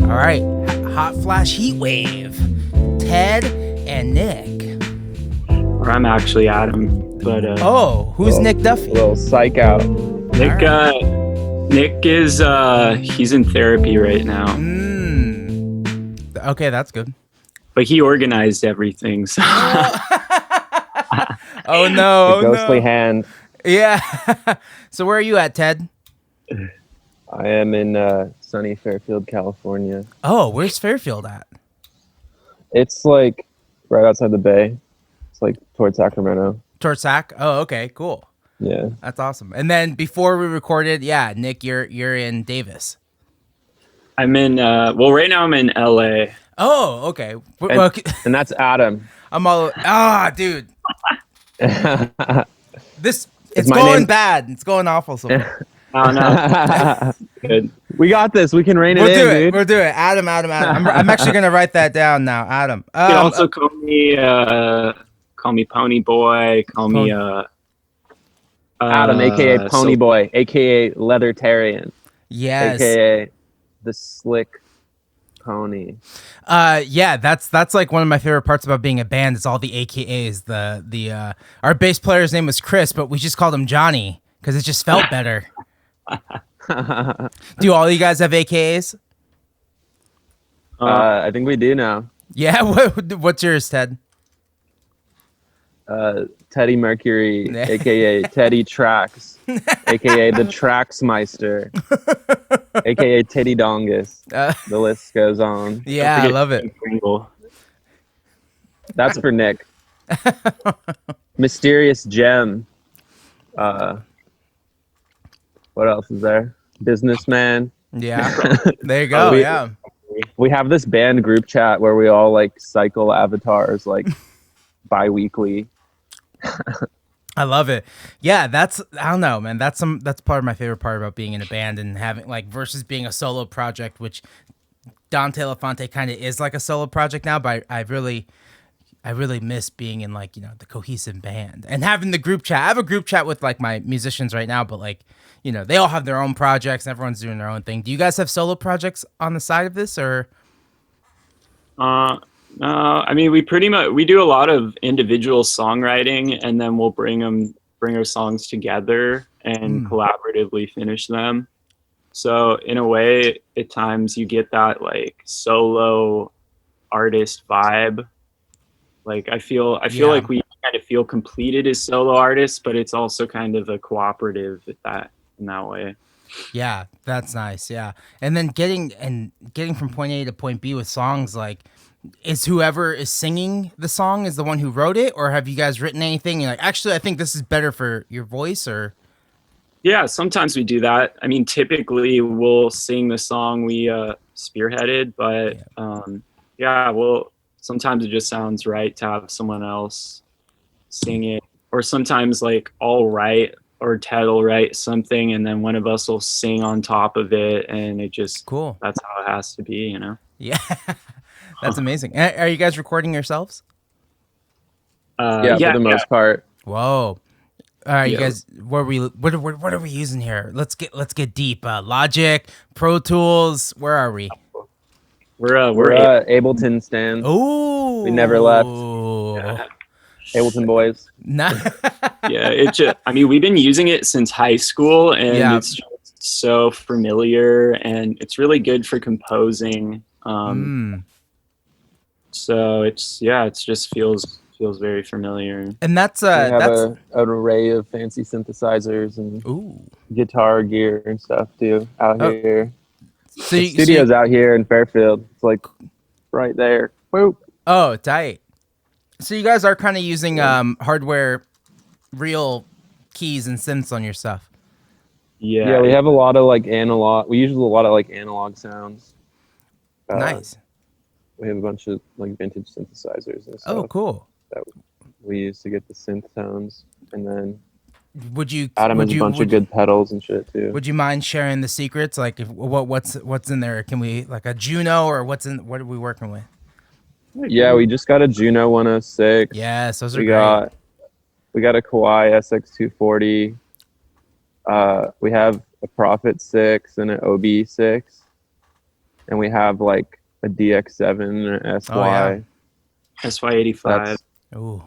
All right, hot flash heat wave. Ted and Nick. Or I'm actually Adam, but who's Nick Duffy? Little psych out. Nick. Nick is he's in therapy right now. Okay, that's good. But he organized everything. So. Oh no! The ghostly hand. Yeah. So where are you at, Ted? I am in sunny Fairfield, California. Oh, where's Fairfield at? It's like right outside the Bay. It's like towards Sacramento. Towards Sac? Oh, okay, cool. Yeah. That's awesome. And then before we recorded, yeah, Nick, you're in Davis. I'm in right now I'm in LA. Oh, okay. And that's Adam. I'm all dude. It's going name? bad. It's going awful so far. Oh no. Good. We got this. We can rein it in, dude. We'll do it. Adam. I'm actually gonna write that down now. Adam. You can also call me Pony Boy. Call me Adam, aka Pony Boy, aka Leathertarian. Yes. AKA the slick pony. Yeah, that's like one of my favorite parts about being a band is all the AKAs. The our bass player's name was Chris, but we just called him Johnny because it just felt better. Do all you guys have AKAs? I think we do now. Yeah, what's yours, Ted? Teddy Mercury, aka Teddy Trax, aka the Traxmeister, aka Teddy Dongus. The list goes on. Yeah, I love it. That's for Nick. Mysterious Gem. What else is there? Businessman. Yeah, there you go. Yeah, we have this band group chat where we all like cycle avatars like bi-weekly. I love it. Yeah, I don't know, man. That's part of my favorite part about being in a band and having like versus being a solo project, which Dante Elephante kind of is like a solo project now, but I really miss being in like, the cohesive band and having the group chat. I have a group chat with like my musicians right now, but like, they all have their own projects and everyone's doing their own thing. Do you guys have solo projects on the side of this or? I mean, we do a lot of individual songwriting, and then we'll bring our songs together and collaboratively finish them. So in a way, at times you get that like solo artist vibe. Like I feel like we kind of feel completed as solo artists, but it's also kind of a cooperative in that way. Yeah, that's nice. Yeah, and then getting from point A to point B with songs like. Is whoever is singing the song is the one who wrote it, or have you guys written anything? You're like, actually, I think this is better for your voice, or? Yeah, sometimes we do that. I mean, typically we'll sing the song we spearheaded, but sometimes it just sounds right to have someone else sing it, or sometimes like I'll write or Ted will write something, and then one of us will sing on top of it, and it just cool. That's how it has to be, Yeah. That's amazing. Are you guys recording yourselves? For the most part. Whoa! All right, you guys. What are we using here? Let's get deep. Logic, Pro Tools. Where are we? We're Ableton stands. Oh, we never left. Yeah. Ableton boys. I mean, we've been using it since high school, and it's just so familiar, and it's really good for composing. So it just feels very familiar. And that's we have an array of fancy synthesizers and guitar gear and stuff too out here. So the studio's out here in Fairfield. It's like right there. Whoop. Oh, tight. So you guys are kind of using hardware, real keys and synths on your stuff. Yeah, we have a lot of like analog. We use a lot of like analog sounds. Nice. We have a bunch of like vintage synthesizers and stuff. Oh, cool. That we use to get the synth tones, and then Adam has a bunch of good pedals and shit too. Would you mind sharing the secrets? Like, what's in there? Can we like a Juno or what are we working with? Yeah, we just got a Juno 106. Yes, those are great. We got a Kawai SX240. We have a Prophet 6 and an OB 6. and we have like a DX7 or SY. Oh, yeah. SY85. Ooh,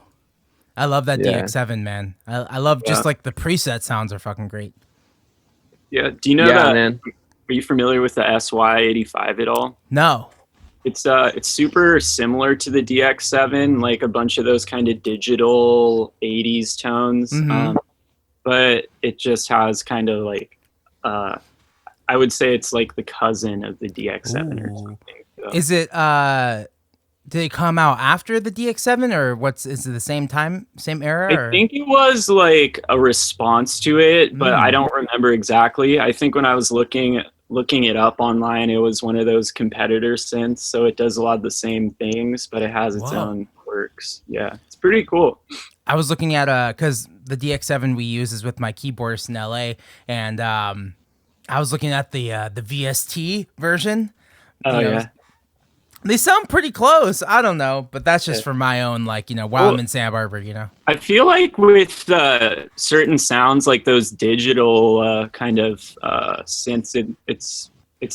I love that Yeah. DX7, man. I love just like the preset sounds are fucking great. Yeah. Do you know Yeah, that? man. Are you familiar with the SY85 at all? No. It's super similar to the DX7, like a bunch of those kind of digital 80s tones. But it just has kind of like I would say it's like the cousin of the DX7 or something. So. Is it did it come out after the DX7 or is it the same time, same era? I think it was like a response to it, but I don't remember exactly. I think when I was looking it up online, it was one of those competitor synths, so it does a lot of the same things, but it has its own quirks. Yeah, it's pretty cool. I was looking at because the DX7 we use is with my keyboardist in LA, and I was looking at the VST version. Oh yeah. They sound pretty close. I don't know, but that's just for my own, like, while I'm in Santa Barbara, I feel like with certain sounds, like those digital kind of synths, it's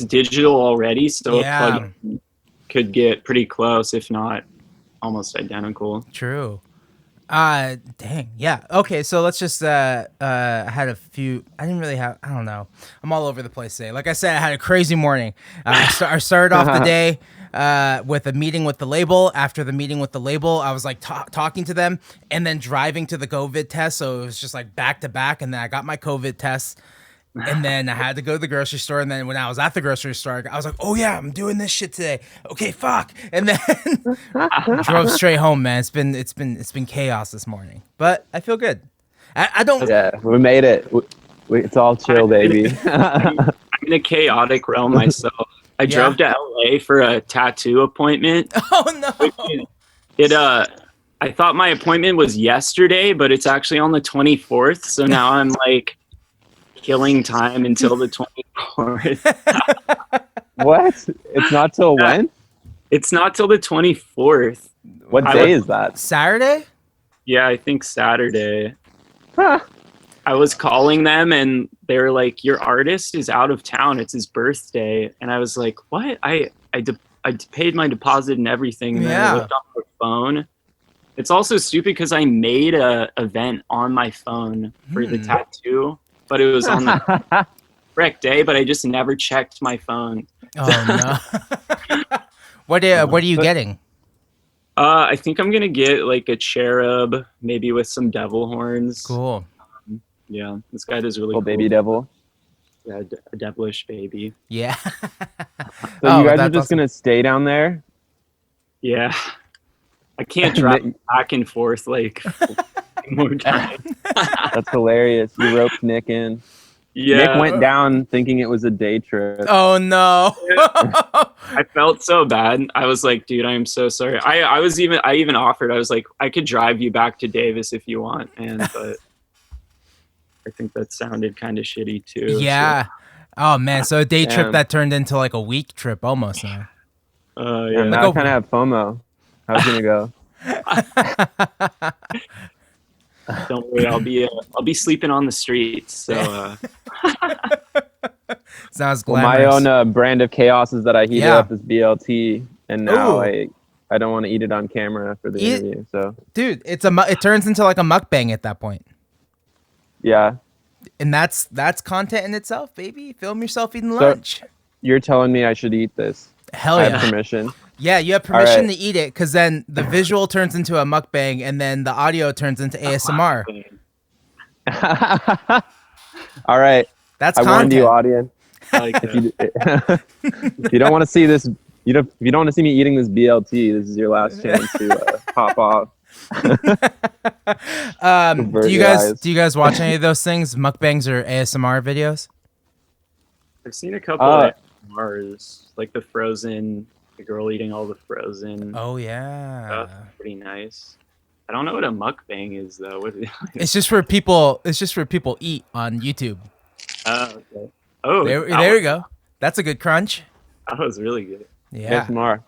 digital already, so a plugin could get pretty close, if not almost identical. True. Dang. Yeah. Okay. So let's just, I had a few, I don't know. I'm all over the place today. Like I said, I had a crazy morning. I started off the day, with a meeting with the label. After the meeting with the label, I was like talking to them and then driving to the COVID test. So it was just like back to back. And then I got my COVID test. And then I had to go to the grocery store. And then when I was at the grocery store, I was like, oh yeah, I'm doing this shit today. Okay, fuck. And then drove straight home, man. It's been chaos this morning, but I feel good. I don't. Yeah, we made it. It's all chill, baby. I'm in a chaotic realm myself. I drove to LA for a tattoo appointment. Oh no. I thought my appointment was yesterday, but it's actually on the 24th. So now I'm like killing time until the 24th. What? It's not till when? It's not till the 24th. What day is that? Saturday? Yeah, I think Saturday. Huh. I was calling them and they were like, your artist is out of town. It's his birthday. And I was like, what? I paid my deposit and everything. And then I looked on my phone. It's also stupid because I made a event on my phone for the tattoo, but it was on the correct day, but I just never checked my phone. Oh no. What are you getting? I think I'm gonna get like a cherub, maybe with some devil horns. Cool. Yeah, this guy does really cool. Baby devil. Yeah, a devilish baby. Yeah. So you guys are just gonna stay down there? Yeah. I can't drive back and forth like more time. That's hilarious. You roped Nick in. Yeah. Nick went down thinking it was a day trip. Oh no. I felt so bad. I was like, dude, I am so sorry. I even offered, I was like, I could drive you back to Davis if you want, but I think that sounded kind of shitty too. Yeah. So. Oh man, so a day trip that turned into like a week trip almost now. Yeah. Now I kind of have FOMO. How's it gonna go? Don't worry, I'll be sleeping on the streets. So sounds glamorous. Well, my own brand of chaos is that I heat it up as BLT, and now I don't want to eat it on camera for the interview. So, dude, it turns into like a mukbang at that point. Yeah, and that's content in itself, baby. Film yourself eating lunch. You're telling me I should eat this? Hell yeah! I have permission. Yeah, you have permission to eat it because then the visual turns into a mukbang and then the audio turns into ASMR. All right. That's I content. warned you, audience. If you don't want to see this, if you don't want to see me eating this BLT, this is your last chance to pop off. Do you guys watch any of those things, mukbangs or ASMR videos? I've seen a couple of ASMRs, like the girl eating all the frozen. Oh yeah, stuff. Pretty nice. I don't know what a mukbang is though. It's just where people eat on YouTube. Okay. Oh, there you go. That's a good crunch. That was really good. Yeah. ASMR.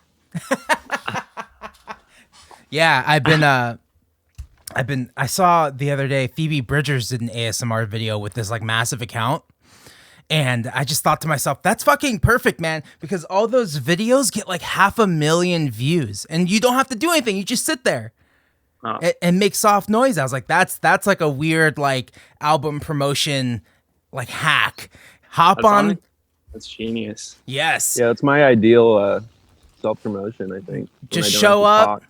Yeah, I saw the other day Phoebe Bridgers did an ASMR video with this like massive account. And I just thought to myself, that's fucking perfect, man, because all those videos get like 500,000 views and you don't have to do anything. You just sit there and make soft noise. I was like, that's like a weird like album promotion like hack. That's genius. Yes. Yeah, it's my ideal self-promotion, I think. Just show up.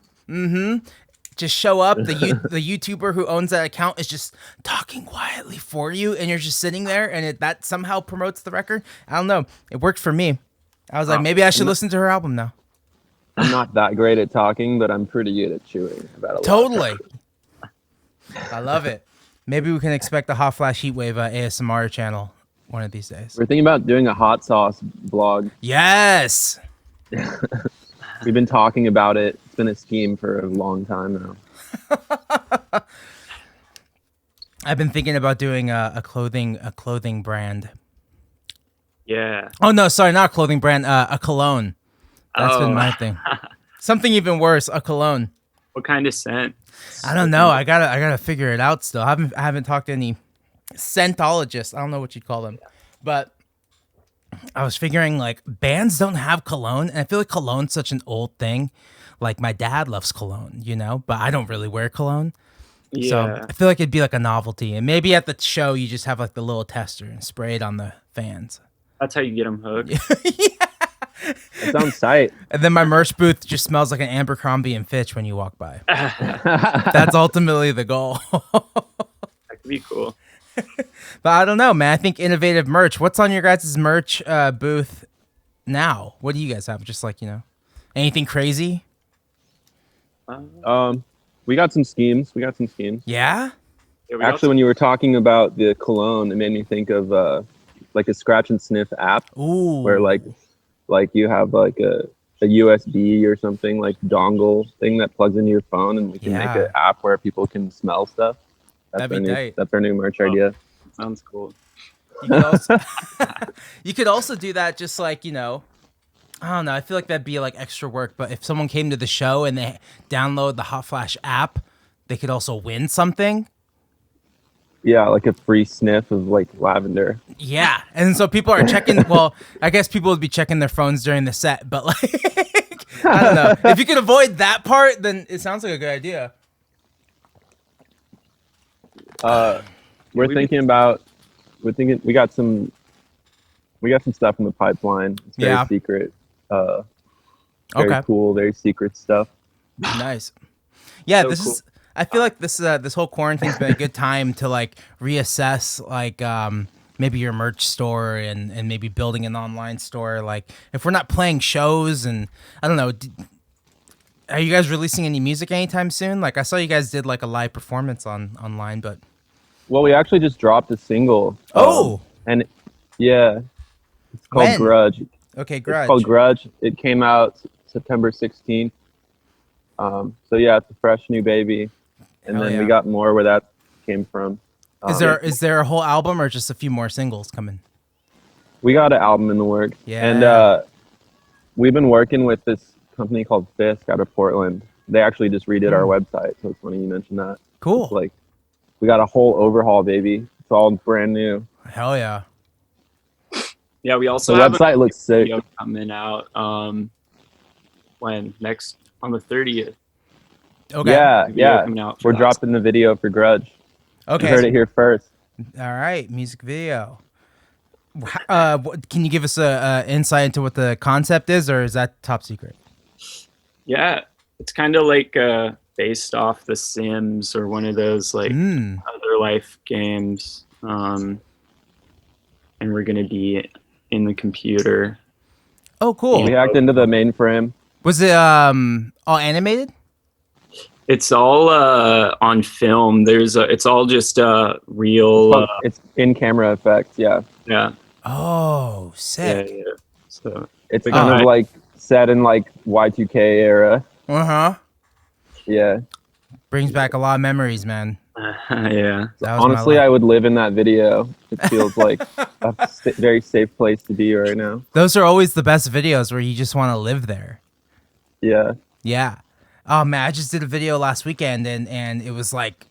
Just show up. The YouTuber who owns that account is just talking quietly for you, and you're just sitting there, and that somehow promotes the record. I don't know. It worked for me. I was like, maybe I should listen to her album now. I'm not that great at talking, but I'm pretty good at chewing about a lot. Totally. I love it. Maybe we can expect the Hot Flash Heatwave ASMR channel one of these days. We're thinking about doing a hot sauce blog. Yes. We've been talking about it. It's been a scheme for a long time now. I've been thinking about doing a clothing brand. Yeah. Oh no, sorry, not a clothing brand. A cologne. That's been my thing. Something even worse, a cologne. What kind of scent? I don't know. I gotta figure it out still. I haven't talked to any scentologists. I don't know what you'd call them, but I was figuring like bands don't have cologne, and I feel like cologne's such an old thing. Like my dad loves cologne, but I don't really wear cologne. Yeah. So I feel like it'd be like a novelty, and maybe at the show you just have like the little tester and spray it on the fans. That's how you get them hooked. Yeah. That sounds tight. And then my merch booth just smells like an Abercrombie and Fitch when you walk by. That's ultimately the goal. That could be cool. But I don't know, man. I think innovative merch. What's on your guys' merch booth now? What do you guys have? Just like, anything crazy? We got some schemes. Yeah? Actually, when you were talking about the cologne, it made me think of like a scratch and sniff app. Ooh. Where like you have like a USB or something, like dongle thing that plugs into your phone, and we can make an app where people can smell stuff. That's our new merch idea. Sounds cool. You could also do that just like, I don't know. I feel like that'd be like extra work. But if someone came to the show and they download the Hot Flash app, they could also win something. Yeah, like a free sniff of like lavender. Yeah. And so people are checking. Well, I guess people would be checking their phones during the set. But like, I don't know. If you could avoid that part, then it sounds like a good idea. We got some stuff in the pipeline. It's very secret. Very cool, very secret stuff. Nice. Yeah, so this cool. is I feel like this whole quarantine's been a good time to like reassess like maybe your merch store and maybe building an online store. Like if we're not playing shows, and I don't know, are you guys releasing any music anytime soon? Like I saw you guys did like a live performance online, but well, we actually just dropped a single. And it's called Grudge. Okay, Grudge. It's called Grudge. It came out September 16th. So yeah, it's a fresh new baby. And then we got more where that came from. Is there a whole album or just a few more singles coming? We got an album in the works. Yeah. And we've been working with this company called Fisk out of Portland. They actually just redid our website, so it's funny you mentioned that. Cool. It's like we got a whole overhaul, baby. It's all brand new. Hell yeah. Yeah, we also the have website looks sick. Coming out on the 30th. Okay. Yeah. We're dropping the video for Grudge. Okay. You heard it here first. All right, music video. Can you give us a insight into what the concept is, or is that top secret? Yeah, it's kind of like based off The Sims or one of those like other life games, and we're gonna be in the computer. Oh, cool. We hacked into the mainframe. Was it all animated? It's all on film. It's all just real. It's in camera effects. Yeah. Yeah. Oh, sick. Yeah. So it's kind of like set in like Y2K era. Yeah. Brings back a lot of memories, man. Yeah. Honestly, I would live in that video. It feels like a very safe place to be right now. Those are always the best videos where you just want to live there. Yeah. Yeah. Oh man, I just did a video last weekend and it was like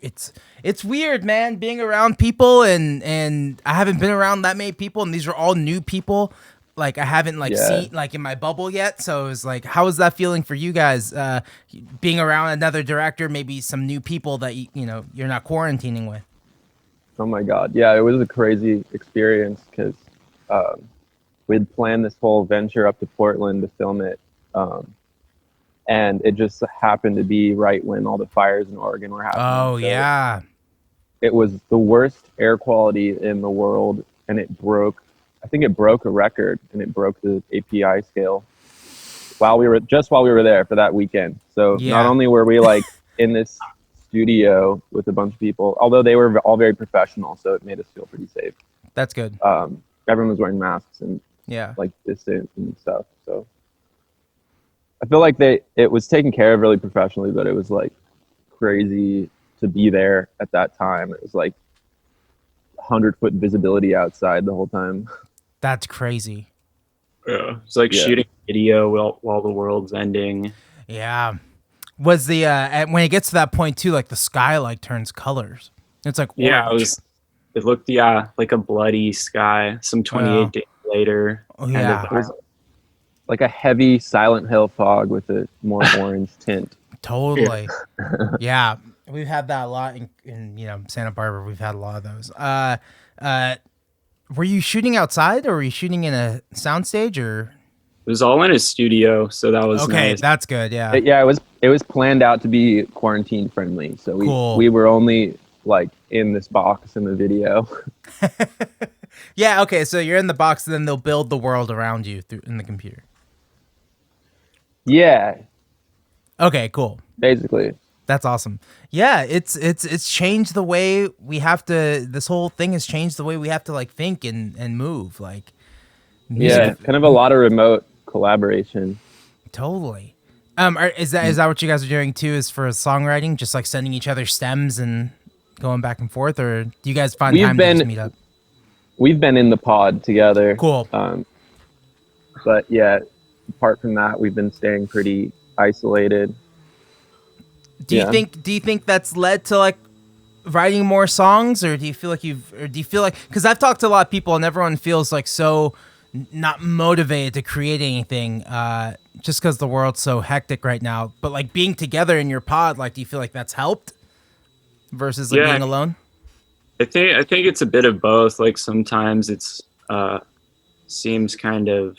it's weird, man, being around people and I haven't been around that many people, and these are all new people. Like I haven't seen like in my bubble yet. So it was like, how is that feeling for you guys? Being around another director, maybe some new people that you know you're not quarantining with. Oh my God. Yeah, it was a crazy experience because we'd planned this whole venture up to Portland to film it. And it just happened to be right when all the fires in Oregon were happening. Oh, so yeah. It was the worst air quality in the world, and it broke a record, and it broke the API scale while we were there for that weekend. So not only were we like in this studio with a bunch of people, although they were all very professional, so it made us feel pretty safe. That's good. Everyone was wearing masks and like distance and stuff. So I feel like it was taken care of really professionally, but it was like crazy to be there at that time. It was like 100-foot visibility outside the whole time. That's crazy. Yeah, it's like shooting video while the world's ending. Yeah. Was the when it gets to that point too, like the sky like turns colors. It's like orange. It looked like a bloody sky. Some 28 days later. Oh yeah. It was like a heavy Silent Hill fog with a more orange tint. Totally. Yeah. We've had that a lot in Santa Barbara. We've had a lot of those. Were you shooting outside or were you shooting in a soundstage or? It was all in a studio, so that was okay. Nice. That's good. Yeah. It was planned out to be quarantine friendly. So we were only like in this box in the video. Yeah. Okay. So you're in the box, and then they'll build the world around you in the computer. Yeah. Okay. Cool. Basically. That's awesome. Yeah, it's changed the way we have to. This whole thing has changed the way we have to like think and move. Like, music. Kind of a lot of remote collaboration. Totally. Is that what you guys are doing too? Is for songwriting, just like sending each other stems and going back and forth, or do you guys find time to just meet up? We've been in the pod together. Cool. But yeah, apart from that, we've been staying pretty isolated. Do you think that's led to like writing more songs, or do you feel like because I've talked to a lot of people and everyone feels like so not motivated to create anything just because the world's so hectic right now, but like being together in your pod, like do you feel like that's helped versus like being alone? I think it's a bit of both. Like sometimes it's seems kind of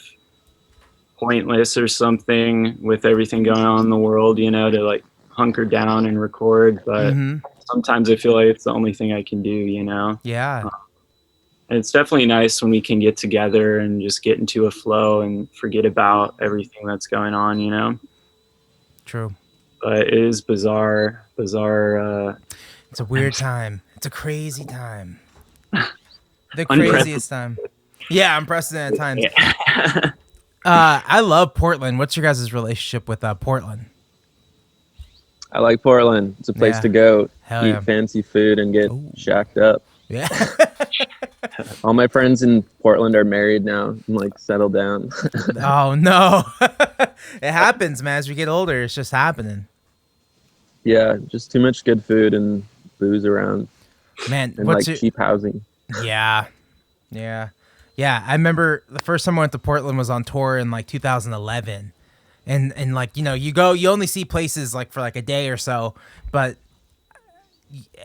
pointless or something with everything going on in the world, to like hunker down and record, but sometimes I feel like it's the only thing I can do, Yeah. And it's definitely nice when we can get together and just get into a flow and forget about everything that's going on, True. But it is bizarre. It's a weird time. It's a crazy time. The craziest time. Yeah, unprecedented times. Yeah. I love Portland. What's your guys' relationship with Portland? I like Portland. It's a place to go eat fancy food and get shacked up. Yeah. All my friends in Portland are married now and like settled down. Oh no. It happens, man. As we get older, it's just happening. Yeah, just too much good food and booze around. Man, and like cheap housing. Yeah. Yeah. Yeah. I remember the first time I went to Portland was on tour in like 2011. And like, you only see places like for like a day or so, but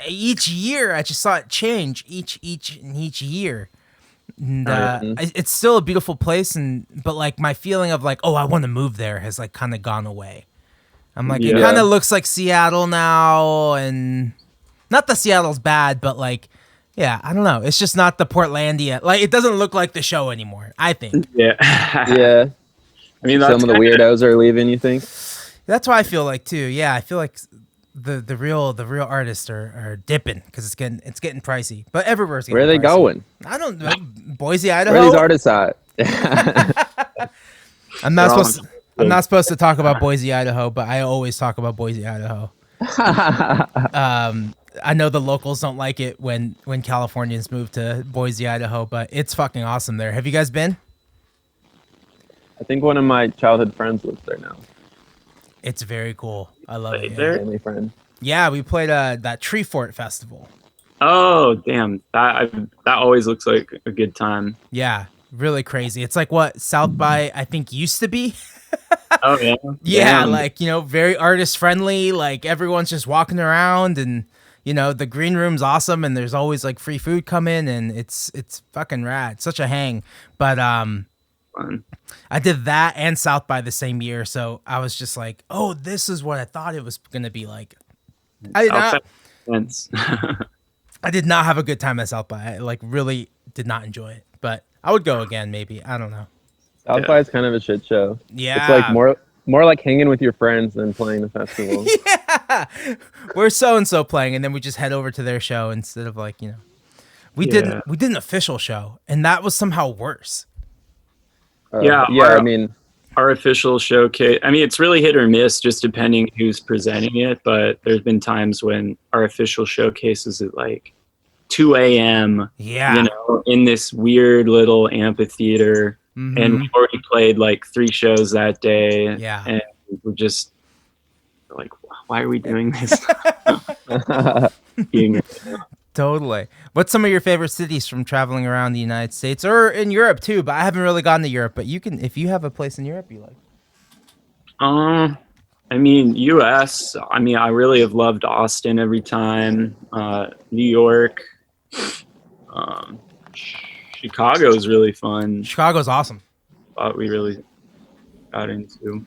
each year I just saw it change each year. And it's still a beautiful place, but like my feeling of like, oh, I want to move there has like kind of gone away. I'm like, it kind of looks like Seattle now, and not that Seattle's bad, but like, yeah, I don't know. It's just not the Portlandia. Like, it doesn't look like the show anymore, I think. Yeah. Yeah. I mean, some of the weirdos are leaving, you think? That's what I feel like too. Yeah, I feel like the real artists are dipping because it's getting pricey. But everywhere's getting pricey. Where are they going? I don't know. Boise, Idaho. Where are these artists at? I'm not supposed to talk about Boise, Idaho, but I always talk about Boise, Idaho. I know the locals don't like it when Californians move to Boise, Idaho, but it's fucking awesome there. Have you guys been? I think one of my childhood friends lives there now. It's very cool. I love it. Family friend. Yeah, we played that Tree Fort Festival. Oh, damn. That always looks like a good time. Yeah, really crazy. It's like what South by, I think, used to be. Oh, yeah. Yeah, Damn. like, very artist friendly. Like, everyone's just walking around, and, the green room's awesome, and there's always like free food coming, and it's fucking rad. Such a hang. But Fun. I did that and South by the same year, so I was just like, oh, this is what I thought it was gonna be like. I did not have a good time at South by. I like really did not enjoy it, but I would go again maybe. I don't know. South by is kind of a shit show. Yeah, it's like more like hanging with your friends than playing a festival. Yeah, we're so and so playing, and then we just head over to their show instead of like we did an official show, and that was somehow worse. Our official showcase, I mean, it's really hit or miss just depending who's presenting it, but there's been times when our official showcase is at like 2 a.m. Yeah. In this weird little amphitheater. Mm-hmm. And we've already played like 3 shows that day. Yeah. And we're just like, why are we doing this? Totally. What's some of your favorite cities from traveling around the United States or in Europe too? But I haven't really gone to Europe, but you can, if you have a place in Europe you like. I mean, US, I really have loved Austin every time. New York, Chicago is really fun. Chicago's awesome. We really got into.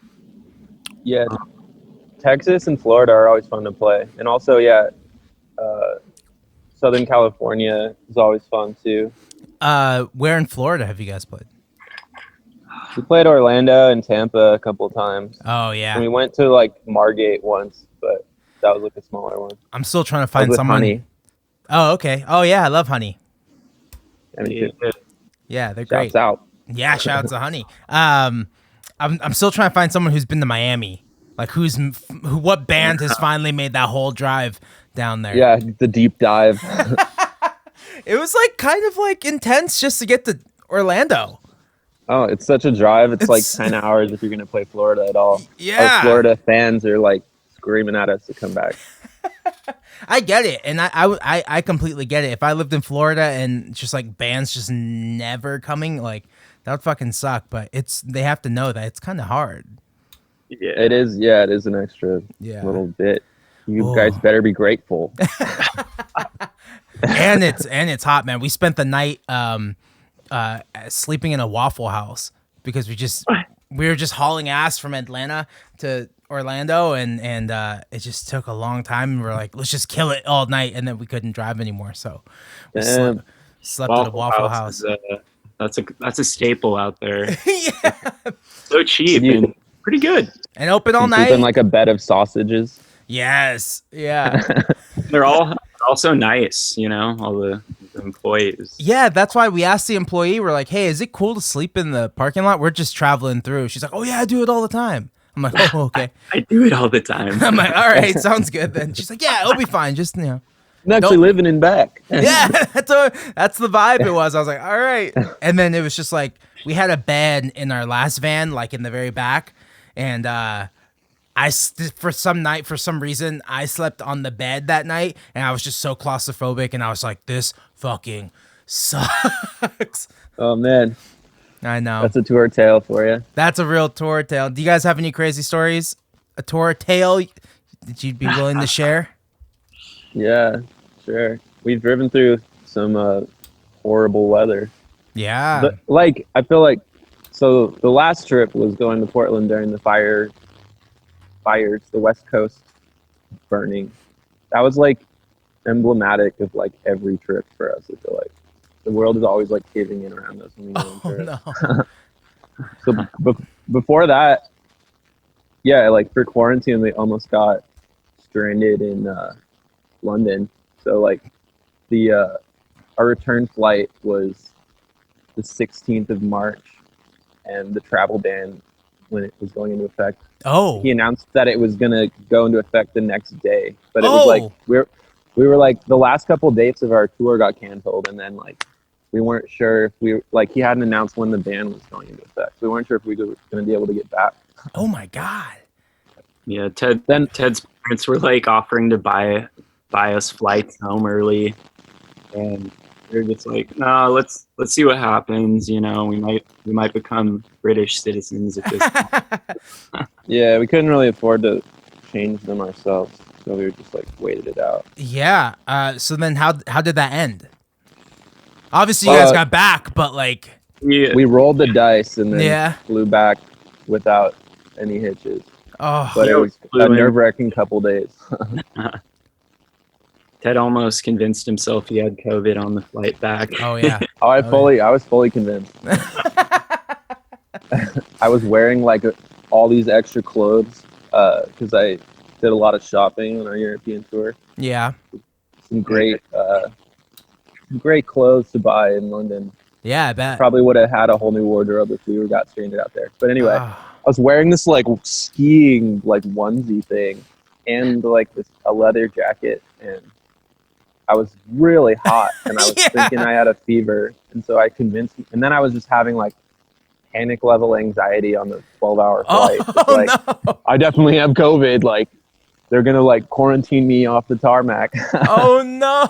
Yeah. Texas and Florida are always fun to play. And also, Southern California is always fun too. Where in Florida have you guys played? We played Orlando and Tampa a couple of times. Oh yeah. And we went to like Margate once, but that was like a smaller one. I'm still trying to find someone. Honey. Oh okay. Oh yeah, I love Honey. Yeah, they're great. Shouts out. Yeah, shouts to Honey. I'm still trying to find someone who's been to Miami. Like what band has finally made that whole drive down there? Yeah, the deep dive. It was like kind of like intense just to get to Orlando. Oh, it's such a drive. It's like 10 hours if you're going to play Florida at all. Yeah. Our Florida fans are like screaming at us to come back. I get it. And I completely get it. If I lived in Florida and just like bands just never coming, like that would fucking suck. But they have to know that it's kind of hard. Yeah, it is. Yeah, it is an extra little bit. You guys better be grateful. and it's hot, man. We spent the night sleeping in a Waffle House because we were just hauling ass from Atlanta to Orlando, and it just took a long time. And we're like, let's just kill it all night, and then we couldn't drive anymore, so we slept at a Waffle House. That's a staple out there. Yeah, so cheap and pretty good, and open all night. Sleep in like a bed of sausages. Yes, yeah. They're all also nice, all the employees. Yeah, that's why we asked the employee. We're like, hey, is it cool to sleep in the parking lot? We're just traveling through. She's like, oh yeah, I do it all the time. I'm like, oh, okay. I do it all the time. I'm like, all right, sounds good then. She's like, yeah, it'll be fine. Just, I'm actually living in back. Yeah, that's the vibe it was. I was like, all right. And then it was just like, we had a bed in our last van, like in the very back. And for some reason, I slept on the bed that night. And I was just so claustrophobic. And I was like, this fucking sucks. Oh, man. I know. That's a tour tale for you. That's a real tour tale. Do you guys have any crazy stories? A tour tale that you'd be willing to share? Yeah, sure. We've driven through some horrible weather. Yeah. But, I feel like, so the last trip was going to Portland during the fires, the West Coast burning. That was like emblematic of like every trip for us, I feel like. The world is always like caving in around us when we go on trips. No. So before that, like for quarantine, we almost got stranded in London. So like our return flight was the 16th of March, and the travel ban when it was going into effect. Oh. He announced that it was gonna go into effect the next day, but it was like we were like the last couple dates of our tour got canceled, and then like we weren't sure if he hadn't announced when the ban was going into effect. We weren't sure if we were going to be able to get back. Oh my God. Yeah, Ted's parents were like offering to buy us flights home early, and they're just like, no, let's see what happens. You know, we might become British citizens at this point. Yeah, we couldn't really afford to change them ourselves, so we were just like waited it out. Yeah. So then how did that end? Obviously, you guys got back, but like we rolled the dice and then yeah. flew back without any hitches. Oh, but it was a nerve-wracking couple days. Ted almost convinced himself he had COVID on the flight back. Oh yeah. I was fully convinced. I was wearing like all these extra clothes because I did a lot of shopping on our European tour. Yeah. Some great clothes to buy in London. Yeah, I bet. Probably would have had a whole new wardrobe if we got stranded out there. But anyway, I was wearing this like skiing like onesie thing and like a leather jacket, and I was really hot and I was thinking I had a fever, and so I convinced him, and then I was just having like panic level anxiety on the 12-hour flight. No. I definitely have COVID, like they're gonna like quarantine me off the tarmac. Oh no.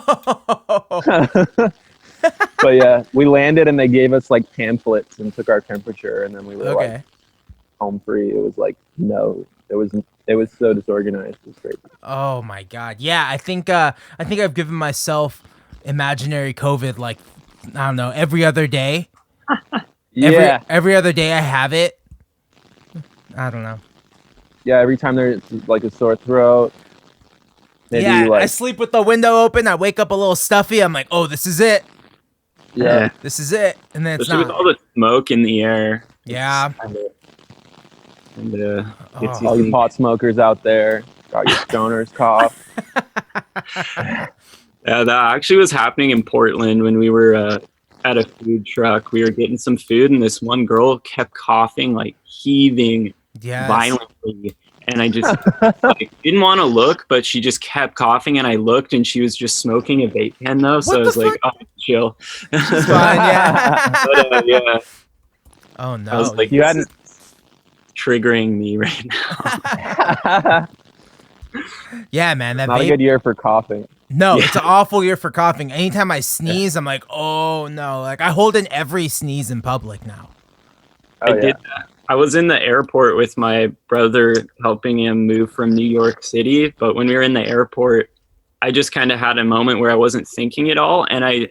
But yeah, we landed and they gave us like pamphlets and took our temperature, and then we were like home free. It was like it was so disorganized. It was crazy. Oh my god. Yeah, I think I've given myself imaginary COVID like I don't know, every other day. Yeah. Every other day I have it. I don't know. Yeah, every time there's like a sore throat. Maybe I sleep with the window open. I wake up a little stuffy. I'm like, oh, this is it. Yeah. This is it. And then it's not. With all the smoke in the air. Yeah. All you pot smokers out there, got your stoner's cough. Yeah, that actually was happening in Portland when we were at a food truck. We were getting some food, and this one girl kept coughing, like heaving violently. And I just didn't want to look, but she just kept coughing, and I looked, and she was just smoking a vape pen, though. So I was like, oh, chill. She's fine, yeah. But, yeah. Oh, no. I was like, you hadn't triggering me right now. Yeah, man. Not a good year for coughing. No, it's an awful year for coughing. Anytime I sneeze, I'm like, oh, no. Like, I hold in every sneeze in public now. I did that. I was in the airport with my brother helping him move from New York City. But when we were in the airport, I just kind of had a moment where I wasn't thinking at all. And I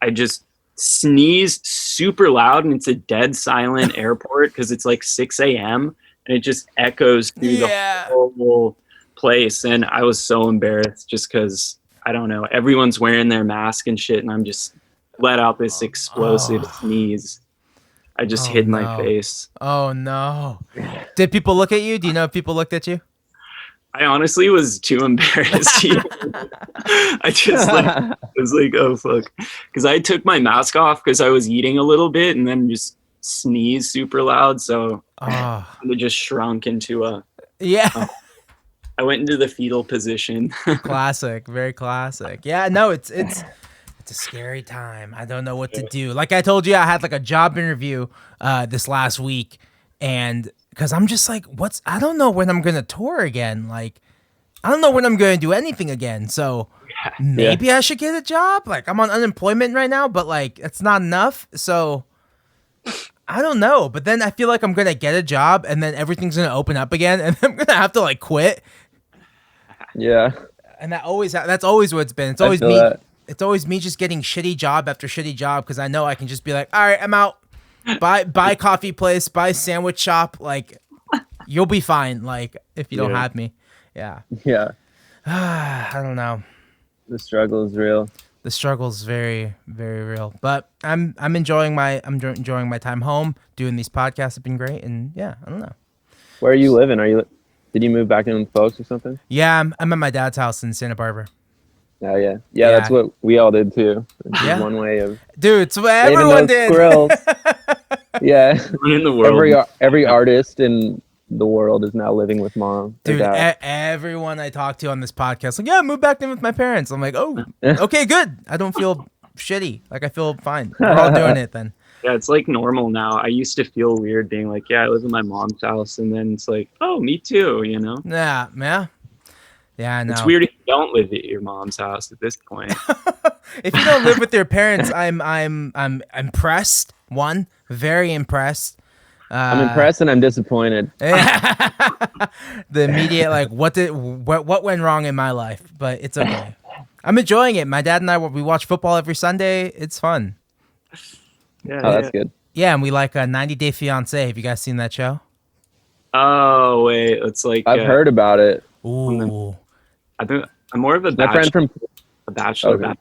just sneezed super loud, and it's a dead silent airport because it's like 6 a.m. and it just echoes through the whole place. And I was so embarrassed just because, I don't know, everyone's wearing their mask and shit. And I'm just let out this explosive sneeze. I just hid my face. Oh, no. Did people look at you? Do you know if people looked at you? I honestly was too embarrassed. I just was like, oh, fuck. Because I took my mask off because I was eating a little bit and then just sneezed super loud. So it just shrunk into I went into the fetal position. Classic. Very classic. Yeah, no, it's a scary time. I don't know what to do. Like I told you, I had like a job interview this last week, and because I'm just like, I don't know when I'm going to tour again. Like, I don't know when I'm going to do anything again. So maybe I should get a job. Like, I'm on unemployment right now, but like, it's not enough. So I don't know. But then I feel like I'm going to get a job, and then everything's going to open up again, and I'm going to have to like quit. Yeah. And that's always what it's been. It's always me. It's always me just getting shitty job after shitty job because I know I can just be like, all right, I'm out. Buy coffee place, buy sandwich shop. Like, you'll be fine. Like, if you don't have me. Yeah. Yeah. I don't know. The struggle is real. The struggle is very, very real. But I'm enjoying my time home. Doing these podcasts have been great, and yeah, I don't know. Where are you living? Did you move back in with folks or something? Yeah, I'm at my dad's house in Santa Barbara. Oh yeah. That's what we all did too. It's one way of it's what everyone did. Yeah, in the world. Every artist in the world is now living with mom. Dude, everyone I talk to on this podcast, like, move back in with my parents. I'm like, oh, okay, good. I don't feel shitty. Like, I feel fine. We're all doing it then. Yeah, it's like normal now. I used to feel weird being like, yeah, I live in my mom's house, and then it's like, oh, me too, you know? Yeah, I know. It's weird if you don't live at your mom's house at this point. If you don't live with your parents, I'm impressed. One, very impressed. I'm impressed and I'm disappointed. The immediate like, what went wrong in my life? But it's okay. I'm enjoying it. My dad and we watch football every Sunday. It's fun. Yeah, that's good. Yeah, and we like a 90 Day Fiancé. Have you guys seen that show? Oh wait, it's like I've heard about it. Ooh. I'm more of a Bachelor, Bachelorette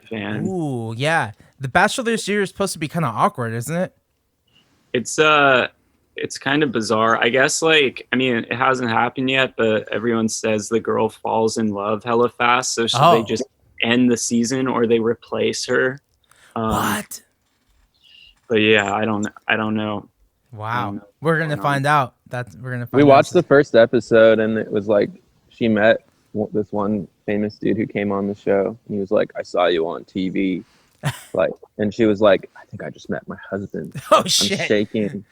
fan. Ooh, yeah. The Bachelor this year is supposed to be kind of awkward, isn't it? It's kind of bizarre. I guess like, I mean, it hasn't happened yet, but everyone says the girl falls in love hella fast. So should they just end the season or they replace her? What? But yeah, I don't know. Wow. We're going to find out. We watched the first episode and it was like she met this one famous dude who came on the show and he was like, I saw you on TV. Like, and she was like, I think I just met my husband. Oh shit. I'm shaking.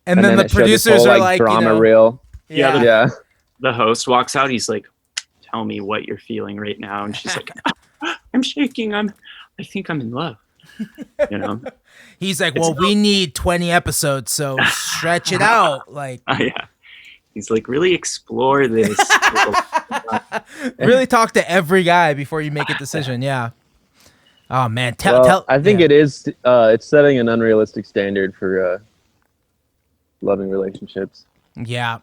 And then the producers are like, drama reel. Yeah. The host walks out. He's like, tell me what you're feeling right now. And she's like, I'm shaking. I think I'm in love. You know? He's like, well, we need 20 episodes, so stretch it out. Like, yeah. He's like, really explore this. Really talk to every guy before you make a decision. Yeah. Oh man, I think it is. It's setting an unrealistic standard for loving relationships. Yeah.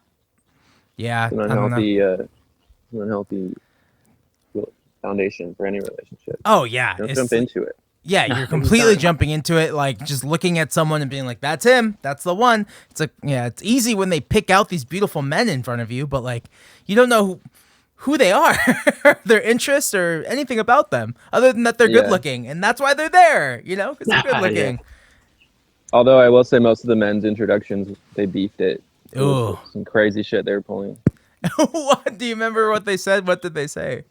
It's an unhealthy foundation for any relationship. Oh yeah, don't jump into it. Yeah, you're completely jumping into it, like just looking at someone and being like, "That's him. That's the one." It's like, yeah, it's easy when they pick out these beautiful men in front of you, but like, you don't know who they are, their interests, or anything about them, other than that they're good looking, and that's why they're there. You know, because they're good looking. Yeah. Although I will say, most of the men's introductions, they beefed it. Ooh, some crazy shit they were pulling. What do you remember? What they said? What did they say?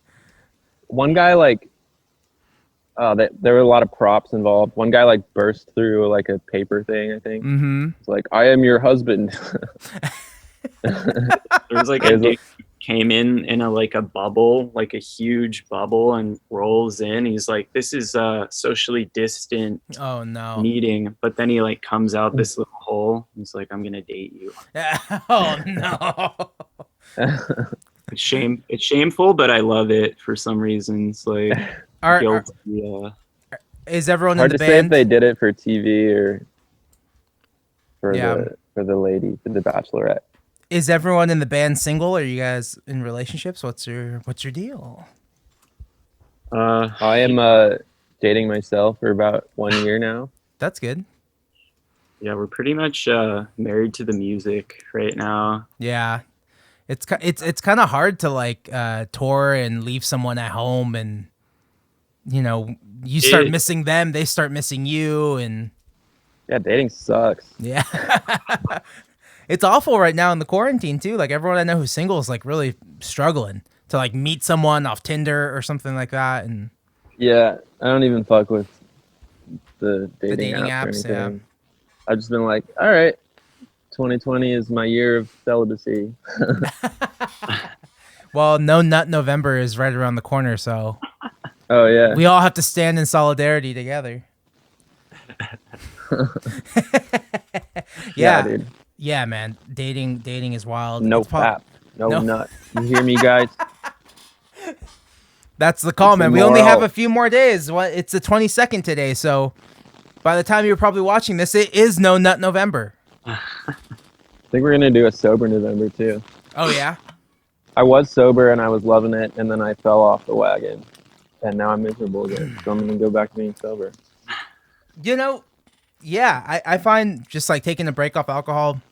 One guy like. There were a lot of props involved. One guy like burst through like a paper thing, I think. Mm-hmm. It's like, I am your husband. There was like a dude came in a bubble, like a huge bubble, and rolls in. He's like, this is a socially distant meeting. But then he like comes out this little hole. He's like, I'm gonna date you. Oh no. It's shameful, but I love it for some reasons. Like, is everyone hard in the band? Hard to say if they did it for TV or for the lady, for the Bachelorette. Is everyone in the band single? Are you guys in relationships? What's your deal? I am dating myself for about 1 year now. That's good. Yeah, we're pretty much married to the music right now. Yeah. It's kind of hard to like tour and leave someone at home, and you know, you start missing them, they start missing you, and yeah, dating sucks. Yeah. It's awful right now in the quarantine too. Like everyone I know who's single is like really struggling to like meet someone off Tinder or something like that. And yeah, I don't even fuck with the dating apps. Yeah, I've just been like, all right, 2020 is my year of celibacy. Well, No Nut November is right around the corner, so oh yeah, we all have to stand in solidarity together. Yeah, dude. Yeah, man. Dating is wild. No fap. No nut. You hear me, guys? That's the call, man. We only have a few more days. It's the 22nd today, so by the time you're probably watching this, it is No Nut November. I think we're gonna do a sober November too. Oh yeah? I was sober and I was loving it, and then I fell off the wagon, and now I'm miserable again. So I'm gonna go back to being sober. You know, yeah, I find just like taking a break off alcohol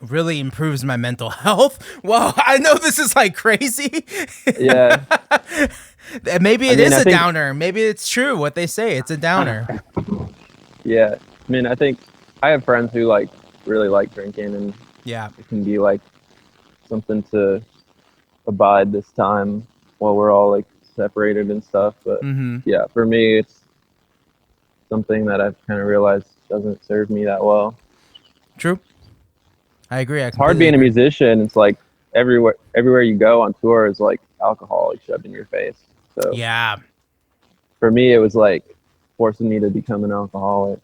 really improves my mental health. Well, I know this is like crazy. Yeah. Maybe it is a downer. Maybe it's true what they say. It's a downer. Yeah. I mean, I think I have friends who like really like drinking, and yeah, it can be like something to abide this time while we're all like separated and stuff. But yeah, for me, it's something that I've kind of realized doesn't serve me that well. True. I agree. It's hard being a musician. It's like everywhere you go on tour is like alcohol like shoved in your face. So yeah, for me, it was like forcing me to become an alcoholic.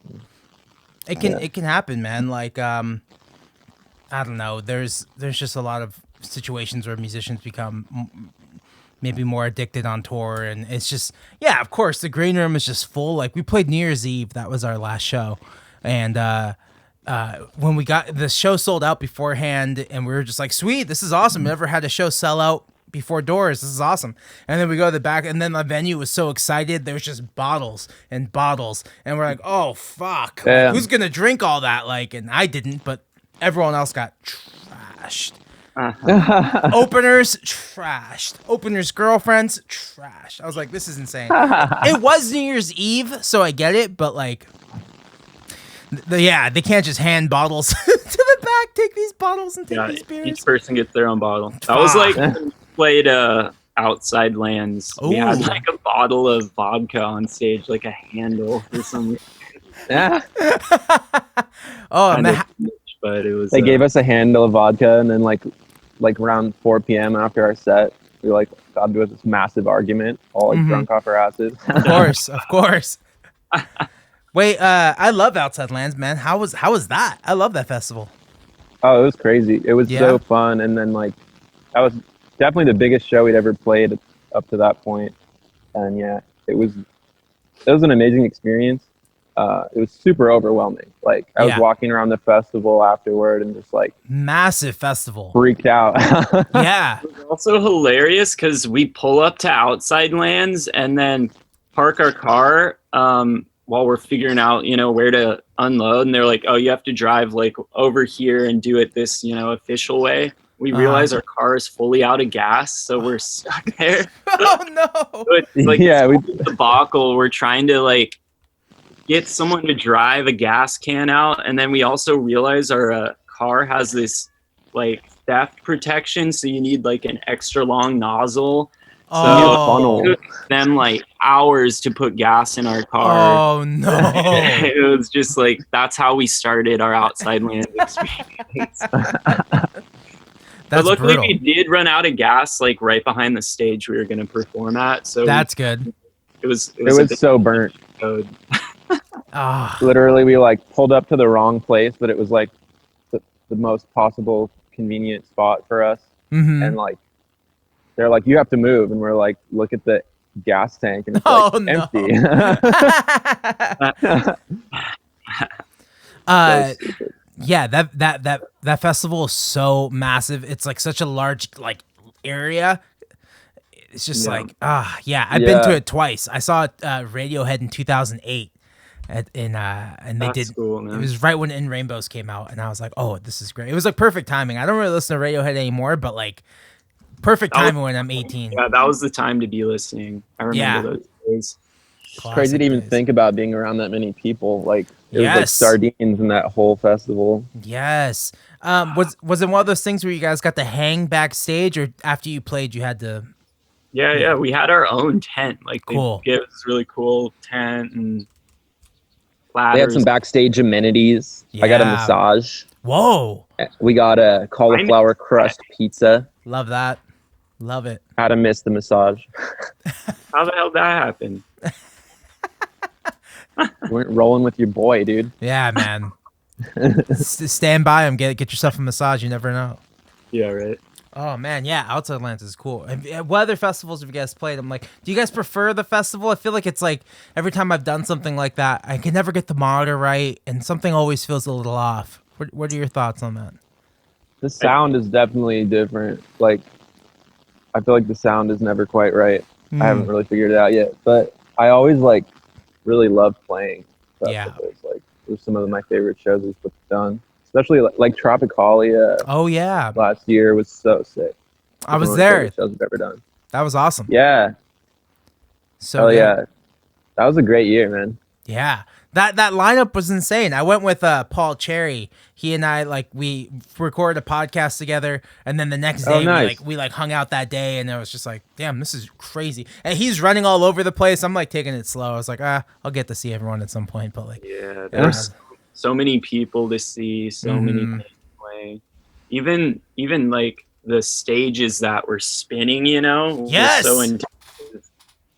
It can happen, man. Like I don't know. There's just a lot of situations where musicians become maybe more addicted on tour, and it's just of course the green room is just full. Like we played New Year's Eve, that was our last show, and when we got the show sold out beforehand, and we were just like, sweet, this is awesome. Never had a show sell out before doors. This is awesome. And then we go to the back, and then the venue was so excited. There was just bottles and bottles, and we're like, oh fuck, like, who's gonna drink all that? Like, and I didn't, but everyone else got trashed. Openers trashed. Openers' girlfriends trashed. I was like, this is insane. It was New Year's Eve, so I get it, but like, they can't just hand bottles to the back. Take these bottles and take these beers. Each person gets their own bottle. That was like when we played Outside Lands. Ooh. We had like a bottle of vodka on stage, like a handle for some reason. Man. But it was. They gave us a handle of vodka, and then like around 4 p.m. after our set, we like got into this massive argument, all like drunk off our asses. Of course. Wait, I love Outside Lands, man. How was that? I love that festival. Oh, it was crazy. It was so fun, and then like that was definitely the biggest show we'd ever played up to that point. And it was an amazing experience. It was super overwhelming. Like I was walking around the festival afterward and just like massive festival, freaked out. Yeah. It was also hilarious because we pull up to Outside Lands and then park our car while we're figuring out, where to unload. And they're like, oh, you have to drive like over here and do it this, official way. We realize our car is fully out of gas, so we're stuck there. Oh no! So it's like the debacle. We're trying to like get someone to drive a gas can out, and then we also realize our car has this like theft protection, so you need like an extra long nozzle. So it took them like hours to put gas in our car. Oh no! It was just like that's how we started our Outside Lands experience. But luckily we did run out of gas like right behind the stage we were going to perform at. So that's good. It was so burnt. Literally, we like pulled up to the wrong place, but it was like the most possible convenient spot for us. Mm-hmm. And like they're like, you have to move, and we're like, look at the gas tank, and it's empty. Yeah, that festival is so massive. It's like such a large like area. It's just like I've been to it twice. I saw Radiohead in 2008, and they did. Cool, man. It was right when In Rainbows came out, and I was like, oh, this is great. It was like perfect timing. I don't really listen to Radiohead anymore, but like perfect timing when I'm 18. Yeah, that was the time to be listening. I remember those days. It's crazy to even think about being around that many people. Like it was like sardines in that whole festival. Yes. Was it one of those things where you guys got to hang backstage, or after you played you had to? Yeah. We had our own tent. Like cool. They gave us this really cool tent and platters. They had some backstage amenities. Yeah. I got a massage. Whoa. We got a cauliflower crust pizza. Love that. Love it. Had to miss the massage. How the hell did that happen? You went rolling with your boy, dude. Yeah, man. Stand by him. Get yourself a massage. You never know. Yeah, right. Oh man, yeah. Outside Lands is cool. What other festivals have you guys played? I'm like, do you guys prefer the festival? I feel like it's like every time I've done something like that, I can never get the monitor right, and something always feels a little off. What are your thoughts on that? The sound is definitely different. Like, I feel like the sound is never quite right. I haven't really figured it out yet, but I always like really love playing festivals. Like, they're some of my favorite shows we've done, especially like Tropicalia. Oh yeah, last year was so sick. I was there. Shows we've ever done. That was awesome. Yeah. So yeah, that was a great year, man. Yeah. That lineup was insane. I went with Paul Cherry. He and I we recorded a podcast together, and then the next day we hung out that day, and it was just like, damn, this is crazy. And he's running all over the place. I'm like taking it slow. I was like, I'll get to see everyone at some point, but like, there's so many people to see, so many things playing. Even like the stages that were spinning, was so intense.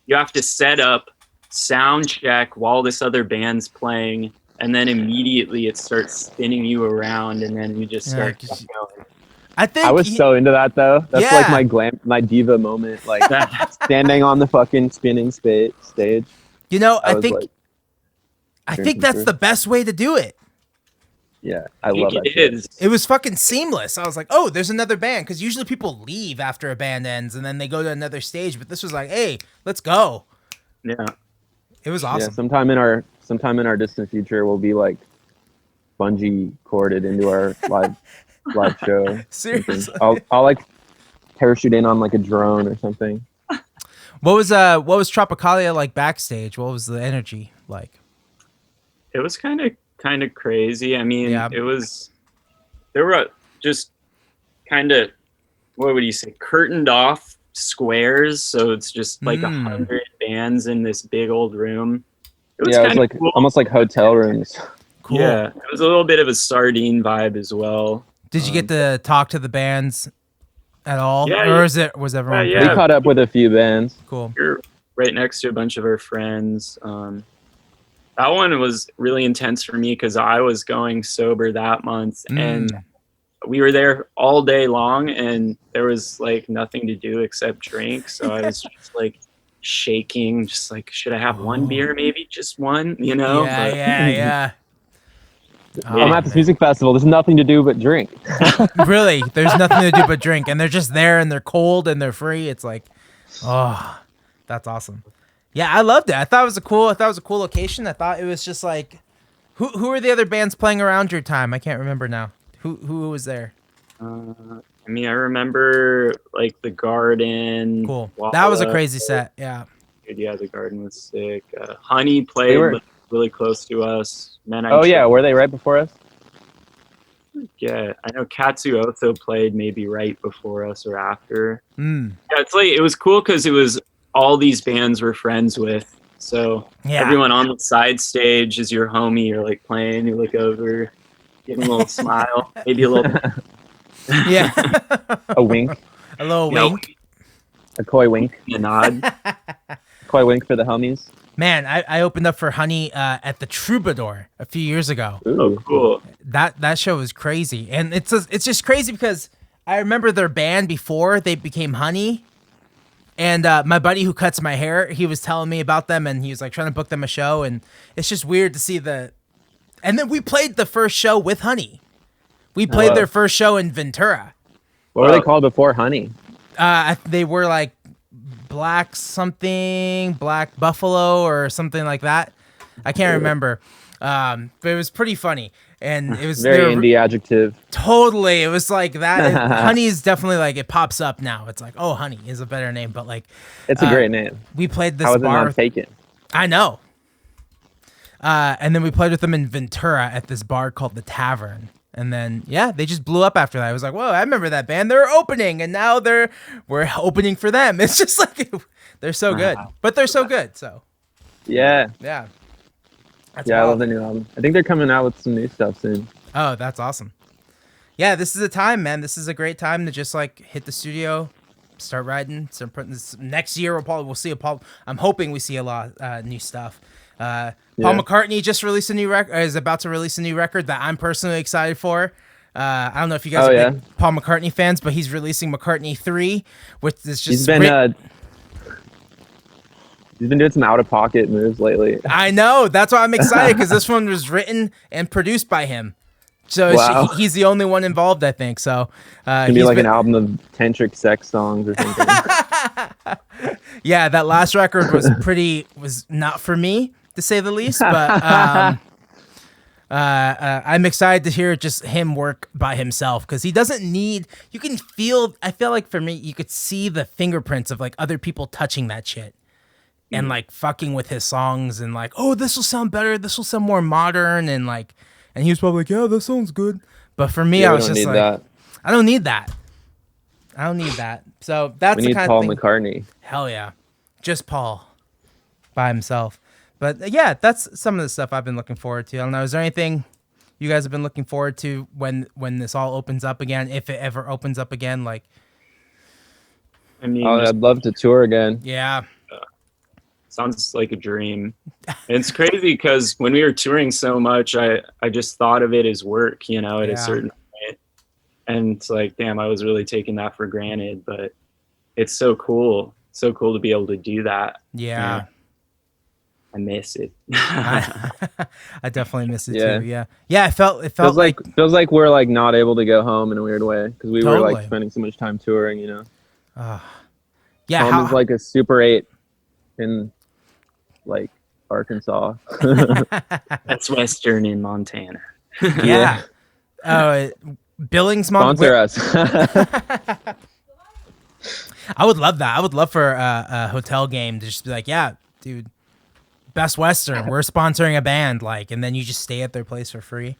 You have to set up, sound check while this other band's playing, and then immediately it starts spinning you around, and then you just start going. I was so into that though. That's like my diva moment, like standing on the fucking spinning stage. I think that's the best way to do it. Yeah, I love it. It was fucking seamless. I was like, oh, there's another band, because usually people leave after a band ends and then they go to another stage, but this was like, hey, let's go. Yeah, it was awesome. Yeah, sometime in our distant future, we'll be like bungee corded into our live show. Seriously, I'll like parachute in on like a drone or something. What was Tropicalia like backstage? What was the energy like? It was kind of crazy. I mean, there were just kind of, what would you say, curtained off squares, so it's just like 100 bands in this big old room. It was like cool. Almost like hotel rooms. Cool. Yeah, it was a little bit of a sardine vibe as well. Did you get to talk to the bands at all? Yeah, or was everyone? We caught up with a few bands. Cool. You're right next to a bunch of our friends. That one was really intense for me because I was going sober that month, and we were there all day long, and there was like nothing to do except drink. So I was just like shaking, just like, should I have one beer? Maybe just one, Yeah. I'm at this music festival. There's nothing to do but drink. Really, there's nothing to do but drink, and they're just there, and they're cold, and they're free. It's like, oh, that's awesome. Yeah, I loved it. I thought it was a cool location. I thought it was just like, who were the other bands playing around your time? I can't remember now. Who was there? I mean, I remember like the Garden. Cool. That was a crazy set. Yeah. Yeah, the Garden was sick. Honey played really close to us. Were they right before us? Yeah, I know Katsuoso played maybe right before us or after. Yeah, it's like, it was cool because it was all these bands we're friends with. So everyone on the side stage is your homie. You're like playing, you look over, give them a little smile, maybe a little. Yeah. A wink. A little wink. A coy wink. A nod. Coy wink for the homies. Man, I opened up for Honey at the Troubadour a few years ago. Ooh. Oh, cool. That show was crazy. And it's just crazy because I remember their band before they became Honey. And my buddy who cuts my hair, he was telling me about them, and he was like trying to book them a show, and it's just weird to see and then we played the first show with Honey. We played their first show in Ventura. What were they called before Honey? They were like Black Buffalo or something like that. I can't remember. But it was pretty funny. And it was very indie adjective. Totally. It was like that. Honey is definitely like, it pops up now. It's like, oh, Honey is a better name, but like, it's a great name. We played this How is bar. it not taken? I know. And then we played with them in Ventura at this bar called The Tavern. And then, they just blew up after that. I was like, whoa, I remember that band. They're opening, and now we're opening for them. It's just like, they're so good. But they're so good, so. Yeah. Yeah. That's wild. I love the new album. I think they're coming out with some new stuff soon. Oh, that's awesome. Yeah, this is a time, man. This is a great time to just like hit the studio, start writing. Next year we'll see I'm hoping we see a lot new stuff. Paul McCartney just released a new record. Is about to release a new record that I'm personally excited for. I don't know if you guys are big Paul McCartney fans, but he's releasing McCartney 3, which is just. He's been doing some out-of-pocket moves lately. I know. That's why I'm excited, because this one was written and produced by him. So he's the only one involved, I think. So it's going to be like an album of tantric sex songs or something. Yeah, that last record was not for me, to say the least. But I'm excited to hear just him work by himself, because he doesn't need... You can feel... I feel like for me, you could see the fingerprints of like other people touching that shit. And like fucking with his songs and like, oh, this will sound better. This will sound more modern. And like, and he was probably like, yeah, that sounds good. But for me, I was just like, I don't need that. I don't need that. So that's the kind of thing. We need Paul McCartney. Hell yeah. Just Paul by himself. But yeah, that's some of the stuff I've been looking forward to. I don't know. Is there anything you guys have been looking forward to when this all opens up again, if it ever opens up again? Like, I mean, I'd love to tour again. Yeah. Sounds like a dream. It's crazy because when we were touring so much, I just thought of it as work, at a certain point. And it's like, damn, I was really taking that for granted. But it's so cool. So cool to be able to do that. Yeah. I miss it. I definitely miss it too. Yeah. Yeah. It feels like we're like not able to go home in a weird way because we were like spending so much time touring, Yeah. Home is like a Super 8 in like Arkansas. That's Western in Montana. Yeah. Billings, Montana. Sponsor us. I would love that. I would love for a hotel game to just be like, yeah, dude, Best Western, we're sponsoring a band, like, and then you just stay at their place for free.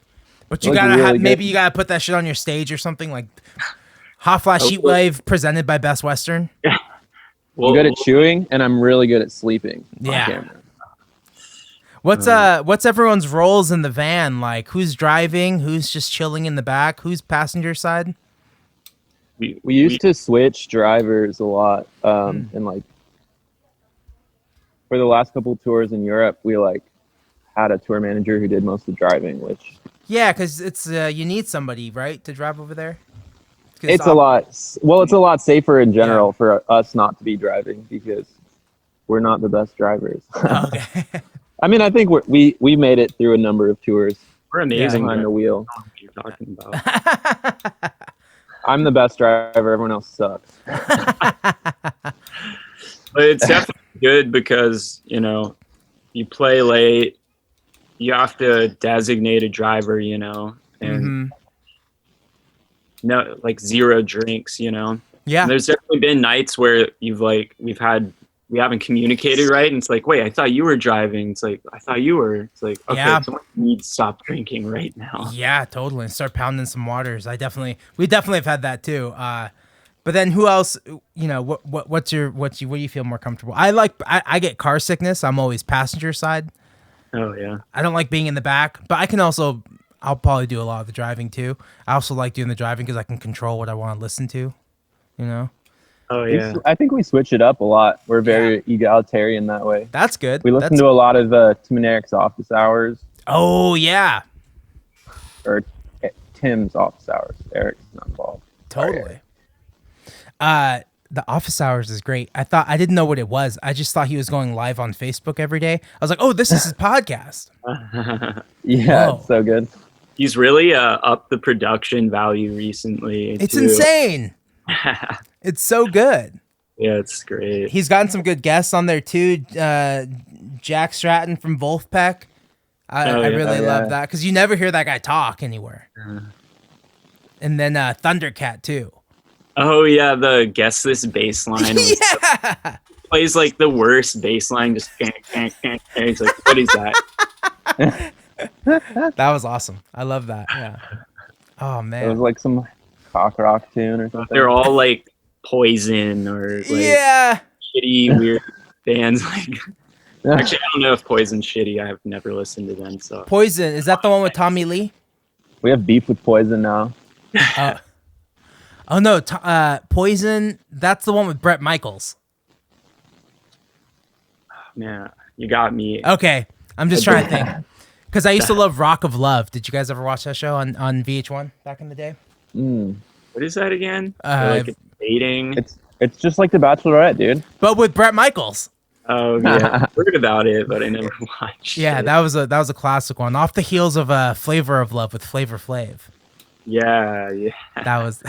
But you gotta really maybe you gotta put that shit on your stage or something, like Hot Flash Heatwave presented by Best Western. Yeah. I'm good at chewing and I'm really good at sleeping on camera. What's everyone's roles in the van? Like, who's driving? Who's just chilling in the back? Who's passenger side? We used to switch drivers a lot, and like for the last couple tours in Europe, we like had a tour manager who did most of the driving. Which because it's you need somebody, right, to drive over there. It's a lot. Well, it's a lot safer in general for us not to be driving because we're not the best drivers. Okay. I mean, I think we made it through a number of tours. We're amazing behind the wheel. What you're talking about. I'm the best driver. Everyone else sucks. But it's definitely good because, you play late. You have to designate a driver, and no, like 0 drinks, Yeah. And there's definitely been nights where we haven't communicated right, and it's like, wait, I thought you were driving. It's like, I thought you were. It's like, okay, someone needs to stop drinking right now. Yeah, totally. And start pounding some waters. We definitely have had that too. But then who else? What do you feel more comfortable? I get car sickness. I'm always passenger side. Oh yeah. I don't like being in the back, but I'll probably do a lot of the driving too. I also like doing the driving because I can control what I want to listen to. Oh yeah. I think we switch it up a lot. We're very egalitarian that way. That's good. We listen to a lot of Tim and Eric's office hours. Oh yeah. Or Tim's office hours. Eric's not involved. Totally. The office hours is great. I didn't know what it was. I just thought he was going live on Facebook every day. I was like, oh, this is his podcast. Yeah, it's so good. He's really upped the production value recently. It's insane. It's so good. Yeah, it's great. He's gotten some good guests on there too. Jack Stratton from Wolfpack. I really love that because you never hear that guy talk anywhere. And then Thundercat too. Oh yeah, the guess this bass line plays like the worst bass line, just he's like, what is that? That was awesome. I love that. Yeah. Oh man. It was like some cock rock tune or something. They're all like Poison or like shitty weird bands. Like actually, I don't know if Poison's shitty. I've never listened to them. So Poison, is that the one with Tommy Lee? We have beef with Poison now. Oh no, Poison. That's the one with Bret Michaels. Man, you got me. Okay, I'm just trying to think because I used to love Rock of Love. Did you guys ever watch that show on VH1 back in the day? What is that again? Like dating. It's just like The Bachelorette, dude. But with Bret Michaels. Oh yeah, I've heard about it, but I never watched. Yeah, it. that was a classic one. Off the heels of Flavor of Love with Flavor Flav. Yeah. That was.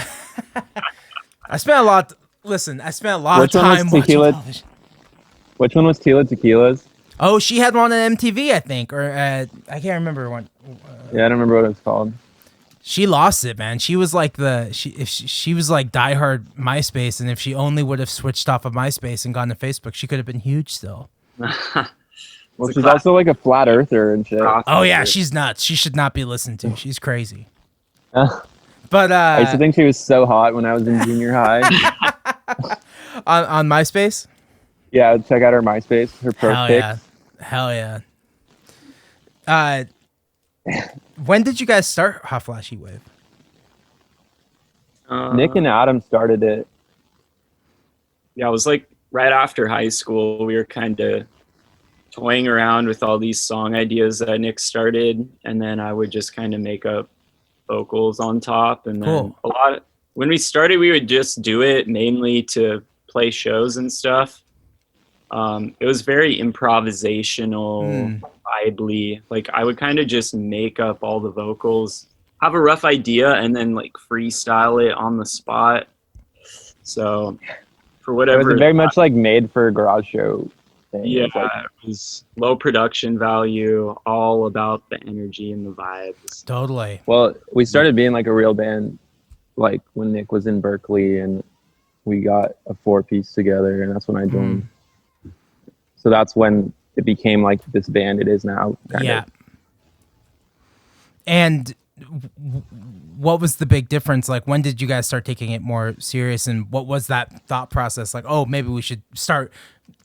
I spent a lot of time watching television. Which one was Tila Tequila's? Oh, she had one on MTV, I think, or I can't remember one. Yeah, I don't remember what it was called. She lost it, man. She was like she was like diehard MySpace, and if she only would have switched off of MySpace and gone to Facebook, she could have been huge still. Well, she's also like a flat earther and shit. Oh yeah, she's nuts. She should not be listened to. She's crazy. But I used to think she was so hot when I was in junior high. on MySpace? Yeah, I'd check out her MySpace, her pro pics. Hell yeah. when did you guys start Hot Flash Heat Wave? Nick and Adam started it. Yeah, it was like right after high school. We were kind of toying around with all these song ideas that Nick started, and then I would just kind of make up vocals on top. And then when we started, we would just do it mainly to play shows and stuff. It was very improvisational, vibely. Like I would kind of just make up all the vocals, have a rough idea, and then like freestyle it on the spot. So for whatever, it was very much like made for a garage show thing. Yeah, it was low production value, all about the energy and the vibes. Totally. Well, we started being like a real band like when Nick was in Berkeley, and we got a 4-piece together, and that's when I joined. So that's when it became like this band it is now. Kind of. And what was the big difference? Like, when did you guys start taking it more serious, and what was that thought process? Like, oh, maybe we should start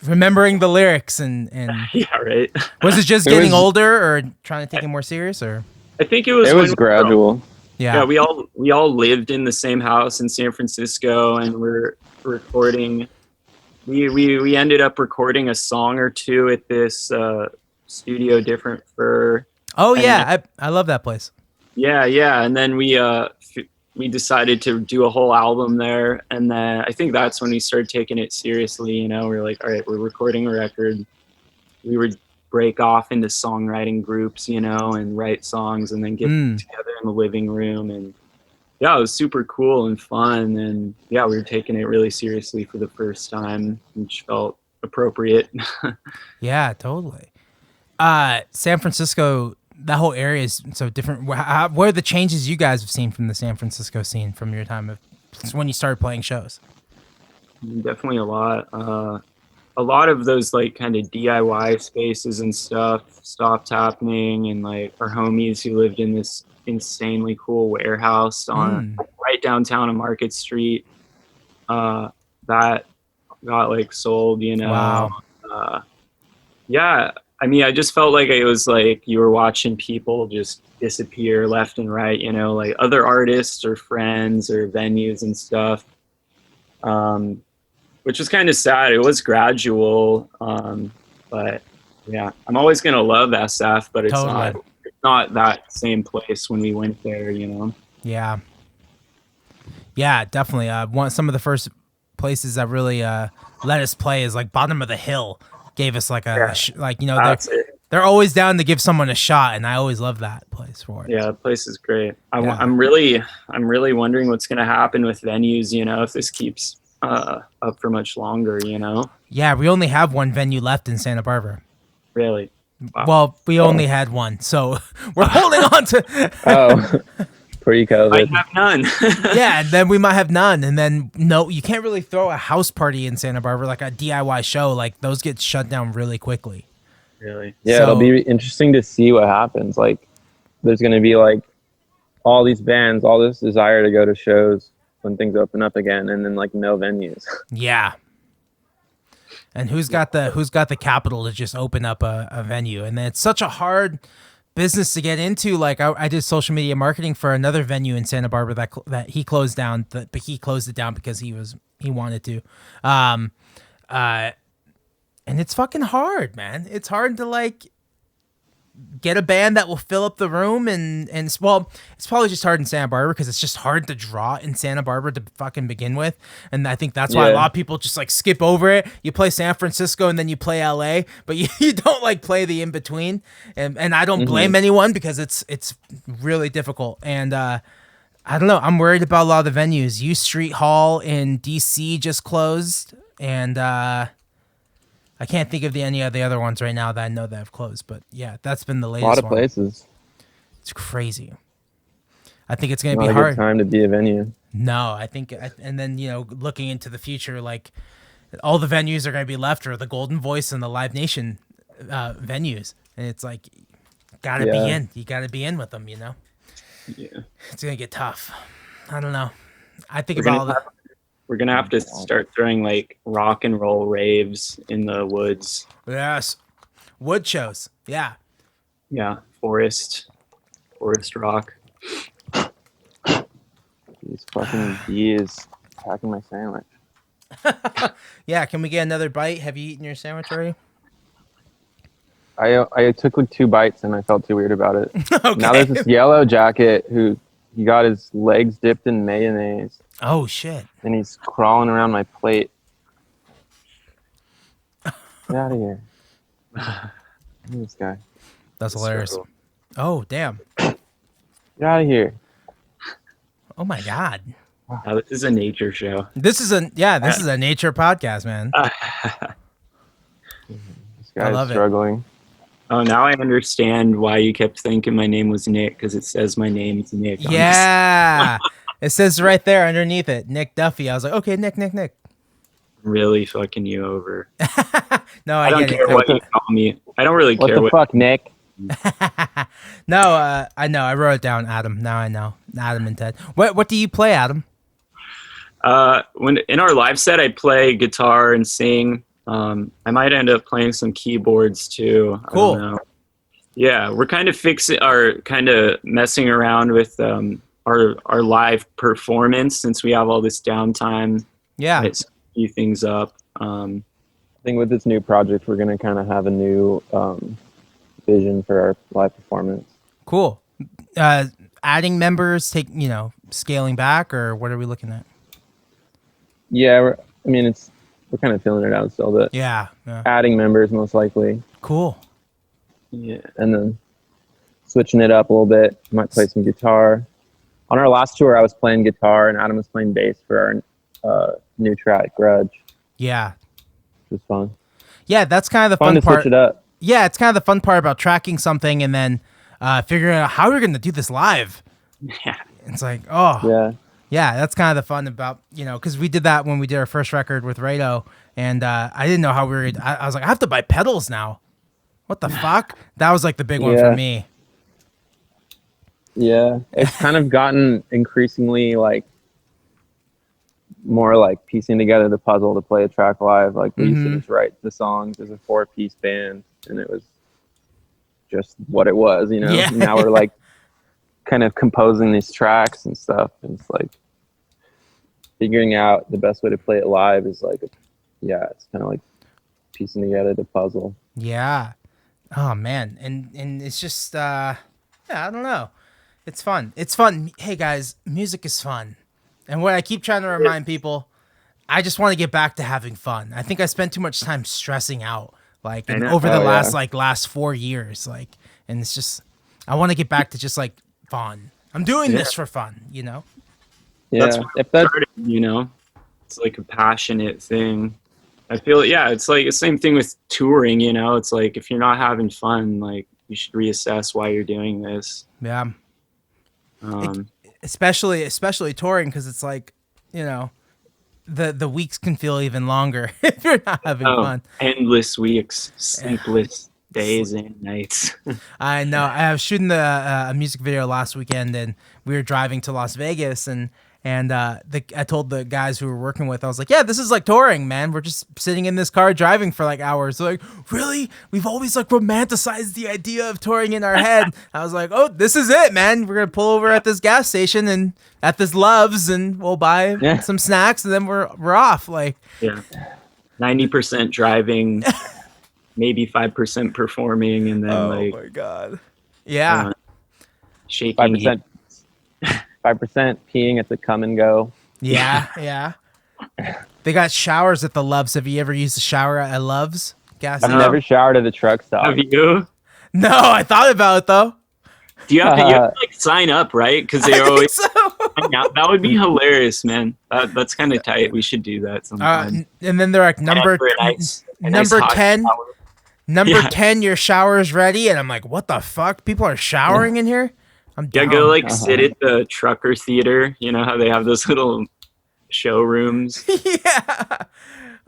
remembering the lyrics and yeah, right. Was it just getting older, or trying to take it more serious, or? I think it was gradual. Yeah, we all lived in the same house in San Francisco, and we're recording. We ended up recording a song or two at this studio, Different Fur. Oh yeah, I love that place. Yeah, and then we decided to do a whole album there, and then I think that's when we started taking it seriously. You know, we're like, all right, we're recording a record. We would break off into songwriting groups, you know, and write songs, and then get together in the living room. And yeah, it was super cool and fun. And yeah, we were taking it really seriously for the first time, which felt appropriate. Yeah, totally. San Francisco, that whole area is so different. What are the changes you guys have seen from the San Francisco scene from your time of when you started playing shows? Definitely a lot. A lot of those like kind of DIY spaces and stuff stopped happening, and like our homies who lived in this insanely cool warehouse on right downtown on Market Street, that got like sold, you know. Wow. Yeah, I mean, I just felt like it was like you were watching people just disappear left and right, you know, like other artists or friends or venues and stuff. Which was kind of sad. It was gradual, but yeah, I'm always gonna love SF, but it's not that same place when we went there, you know. Yeah, definitely. Some of the first places that really let us play is like Bottom of the Hill. Gave us like like, you know, they're always down to give someone a shot, and I always love that place for it. Yeah, the place is great. I'm really wondering what's gonna happen with venues, you know, if this keeps up for much longer, you know. Yeah, we only have one venue left in Santa Barbara. Really? Wow. Well, we only had one, so we're holding on to pre-COVID. I have none. Yeah, and then we might have none, and then no, you can't really throw a house party in Santa Barbara, like a DIY show. Like those get shut down really quickly. Really? Yeah, it'll be interesting to see what happens. Like, there's going to be like all these bands, all this desire to go to shows when things open up again, and then like no venues. Yeah. And who's got the capital to just open up a venue? And then it's such a hard business to get into. Like I did social media marketing for another venue in Santa Barbara that he closed down, but he closed it down because he wanted to. And it's fucking hard, man. It's hard to like get a band that will fill up the room, and well, it's probably just hard in Santa Barbara because it's just hard to draw in Santa Barbara to fucking begin with, and I think that's why a lot of people just like skip over it. You play San Francisco and then you play LA, but you don't like play the in between, and I don't blame anyone because it's really difficult. And I don't know, I'm worried about a lot of the venues. U Street Hall in DC just closed, and I can't think of any of the other ones right now that I know that have closed, but yeah, that's been the latest one. A lot of places. It's crazy. I think it's going to be hard. Not a good time to be a venue. No, I think, and then, you know, looking into the future, like all the venues are going to be left are the Golden Voice and the Live Nation venues, and it's like, gotta be in. You got to be in with them, you know. Yeah, it's going to get tough. I don't know. I think about all that. We're going to have to start throwing like rock and roll raves in the woods. Yes. Wood shows. Yeah. Yeah. Forest. forest rock. These fucking bees attacking my sandwich. Yeah, can we get another bite? Have you eaten your sandwich already? I took like 2 bites and I felt too weird about it. Okay. Now there's this yellow jacket who he got his legs dipped in mayonnaise. Oh shit! And he's crawling around my plate. Get out of here! This guy. That's hilarious. Struggle. Oh damn! Get out of here! Oh my god! This is a nature show. This is a nature podcast, man. This guy's struggling. Oh, now I understand why you kept thinking my name was Nick, because it says my name is Nick. Yeah, it says right there underneath it, Nick Duffy. I was like, okay, Nick. Really fucking you over. No, I don't care what you call me. I don't really care. What the fuck, Nick? No, I know. I wrote it down, Adam. Now I know. Adam and Ted. What do you play, Adam? When in our live set, I play guitar and sing. I might end up playing some keyboards too. Cool. I don't know. Yeah, we're kind of messing around with our live performance since we have all this downtime. Yeah, it's a few things up. I think with this new project, we're gonna kind of have a new vision for our live performance. Cool. Adding members, scaling back, or what are we looking at? Yeah, we're kind of feeling it out still, but yeah. Adding members most likely. Cool. Yeah, and then switching it up a little bit. Might play some guitar. On our last tour, I was playing guitar and Adam was playing bass for our new track, Grudge. Yeah. It was fun. Yeah, that's kind of the fun to part. Switch it up. Yeah, it's kind of the fun part about tracking something and then figuring out how we're going to do this live. Yeah. It's like, oh. Yeah. Yeah, that's kind of the fun about, because we did that when we did our first record with Rado, and I didn't know how we were. I was like, I have to buy pedals now. What the fuck? That was like the big one for me. Yeah, it's kind of gotten increasingly like more like piecing together the puzzle to play a track live. Like we used to just write the songs as a 4-piece band, and it was just what it was, Yeah. Now we're like kind of composing these tracks and stuff, and it's like figuring out the best way to play it live is like, it's kind of like piecing together the puzzle. Yeah. Oh man, and it's just I don't know. It's fun. It's fun. Hey guys, music is fun. And what I keep trying to remind people, I just want to get back to having fun. I think I spent too much time stressing out, over the last 4 years, and it's just, I want to get back to just fun. I'm doing this for fun, Yeah, that's what started, It's like a passionate thing. I feel, it's like the same thing with touring, It's like if you're not having fun, you should reassess why you're doing this. Yeah. Especially touring, because it's the weeks can feel even longer if you're not having fun. Endless weeks, sleepless days and nights. I know. I was shooting a music video last weekend, and we were driving to Las Vegas, and I told the guys who were working with, I was like, yeah, this is like touring, man. We're just sitting in this car driving for hours. They're like, really? We've always romanticized the idea of touring in our head. I was like, oh, this is it, man. We're going to pull over at this gas station and at this Love's, and we'll buy some snacks, and then we're off. 90% driving, maybe 5% performing, and then oh my God. Yeah. Shaking. 5% peeing at the Come and Go. Yeah. They got showers at the Loves. Have you ever used a shower at Loves? I've never showered at a truck stop. Have you? No, I thought about it though. Do you have to sign up, right? Because they always so. That would be hilarious, man. That's kind of tight. We should do that sometime. And then they're like number 10. Number 10, your shower is ready, and I'm like, what the fuck? People are showering in here? I'm down. Go sit at the trucker theater. You know how they have those little showrooms? Yeah.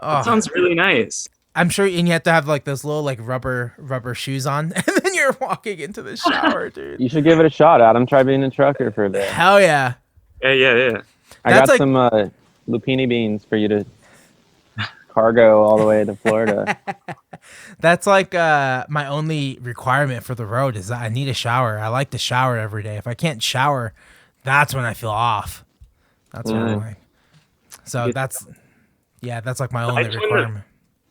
That sounds really nice. I'm sure, and you have to have those little rubber shoes on, and then you're walking into the shower, dude. You should give it a shot, Adam. Try being a trucker for a day. Hell yeah. Yeah. I got some lupini beans for you to cargo all the way to Florida. That's like my only requirement for the road is that I need a shower. I like to shower every day. If I can't shower, that's when I feel off. That's what I'm like. So that's like my only requirement.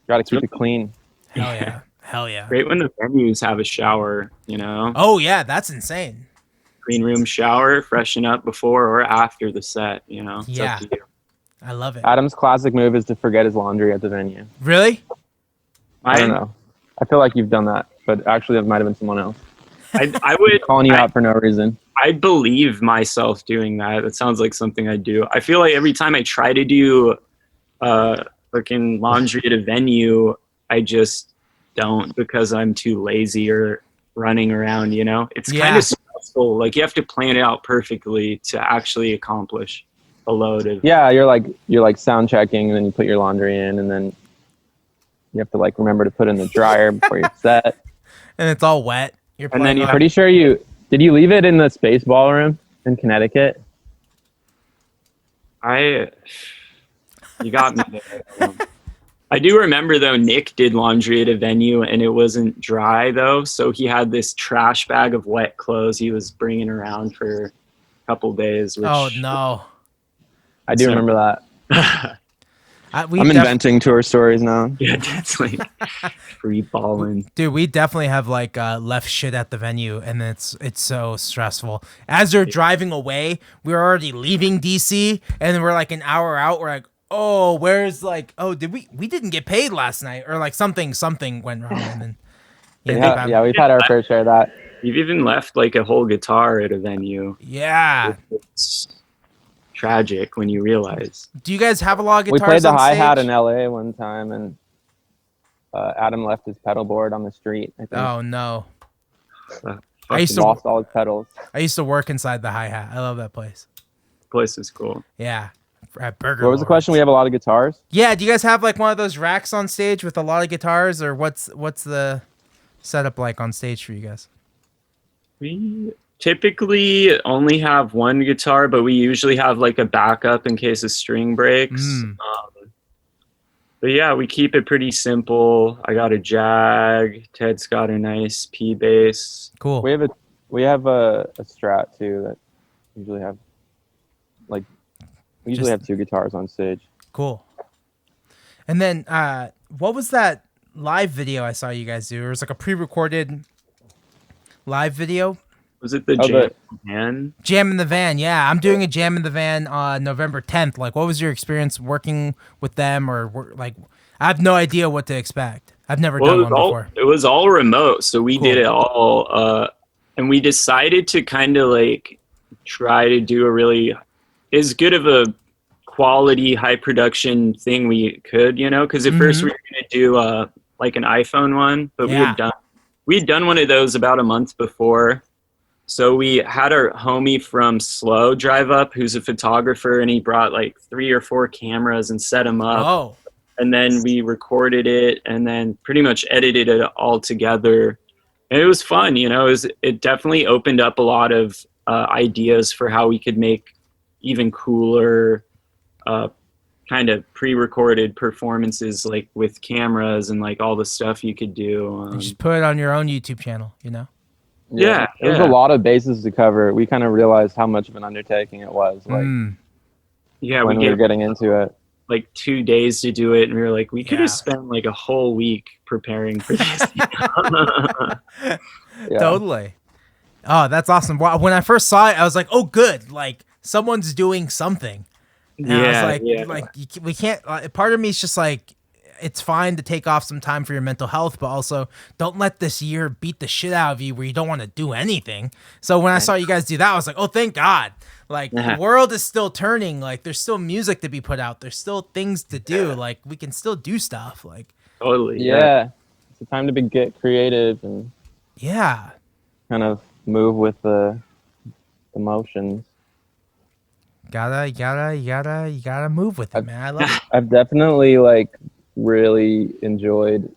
Got to keep it clean. Hell yeah. Hell yeah. Great when the venues have a shower, you know? Oh yeah, that's insane. Green room shower, freshen up before or after the set, you know? It's up to you. I love it. Adam's classic move is to forget his laundry at the venue. Really? I don't know. I feel like you've done that, but actually that might have been someone else. I would calling you out for no reason. I believe myself doing that. That sounds like something I do. I feel like every time I try to do fucking laundry at a venue, I just don't because I'm too lazy or running around, you know? It's kind of stressful. Like you have to plan it out perfectly to actually accomplish a load of you're like sound checking and then you put your laundry in and then you have to like remember to put it in the dryer before you're set. And it's all wet. And then you're pretty sure did you leave it in the Space Ballroom in Connecticut? You got me there. I do remember though, Nick did laundry at a venue and it wasn't dry though. So he had this trash bag of wet clothes he was bringing around for a couple days. Oh no. I do remember that. I'm inventing tour stories now. Yeah, that's like free balling. Dude, we definitely have like left shit at the venue, and it's so stressful. As you're driving away, we're already leaving DC, and then we're like an hour out. We're like, oh, where's like, oh, did we didn't get paid last night, or like something went wrong, and then we've had our fair share of that. You've even left like a whole guitar at a venue. Yeah. It's tragic when you realize. Do you guys have a lot of guitars? We played the on hi-hat stage? in LA one time, and Adam left his pedal board on the street. I think. Oh no! I used to lost all his pedals. I used to work inside the hi-hat. I love that place. Place is cool. Yeah, at Burger. What was the question? We have a lot of guitars. Yeah, do you guys have like one of those racks on stage with a lot of guitars, or what's the setup like on stage for you guys? We typically only have one guitar, but we usually have like a backup in case a string breaks. But yeah, we keep it pretty simple. I got a Jag. Ted's got a nice P bass. Cool. We have a Strat too that usually have have two guitars on stage. Cool. And then what was that live video I saw you guys do? It was like a pre-recorded live video. Was it the Jam in the Van? Jam in the Van, yeah. I'm doing a Jam in the Van on November 10th. Like, what was your experience working with them? Or, like, I have no idea what to expect. I've never done one before. It was all remote, so we did it all. And we decided to kind of, like, try to do a really as good of a quality, high-production thing we could, you know? Because at first we were going to do, like, an iPhone one, but we had done one of those about a month before. So we had our homie from Slow drive up, who's a photographer, and he brought like 3 or 4 cameras and set them up. Oh. And then we recorded it and then pretty much edited it all together. And it was fun, you know, it definitely opened up a lot of ideas for how we could make even cooler kind of pre-recorded performances, like with cameras and like all the stuff you could do. You just put it on your own YouTube channel, you know? Yeah, There's a lot of bases to cover. We kind of realized how much of an undertaking it was. Like, when we were getting into it, like 2 days to do it, and we were like, we could have spent like a whole week preparing for this. Totally. Oh, that's awesome. When I first saw it, I was like, oh, good. Like someone's doing something. And I was like, we can't. Part of me is just like, it's fine to take off some time for your mental health, but also don't let this year beat the shit out of you where you don't want to do anything. So when I saw you guys do that, I was like, oh, thank God. Like the world is still turning. Like there's still music to be put out. There's still things to do. Like we can still do stuff. Like totally. Yeah. It's a time to get creative and kind of move with the motions. You gotta move with it, man. I love it. I've definitely really enjoyed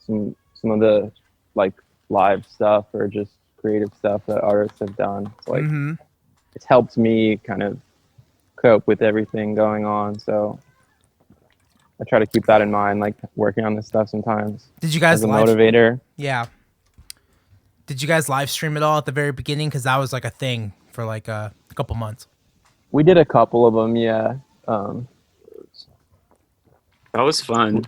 some of the like live stuff or just creative stuff that artists have done. It's like it's helped me kind of cope with everything going on. So I try to keep that in mind, like working on this stuff sometimes. Did you guys as a motivator? Yeah. Did you guys live stream it all at the very beginning? Because that was like a thing for like a couple months. We did a couple of them, yeah. That was fun.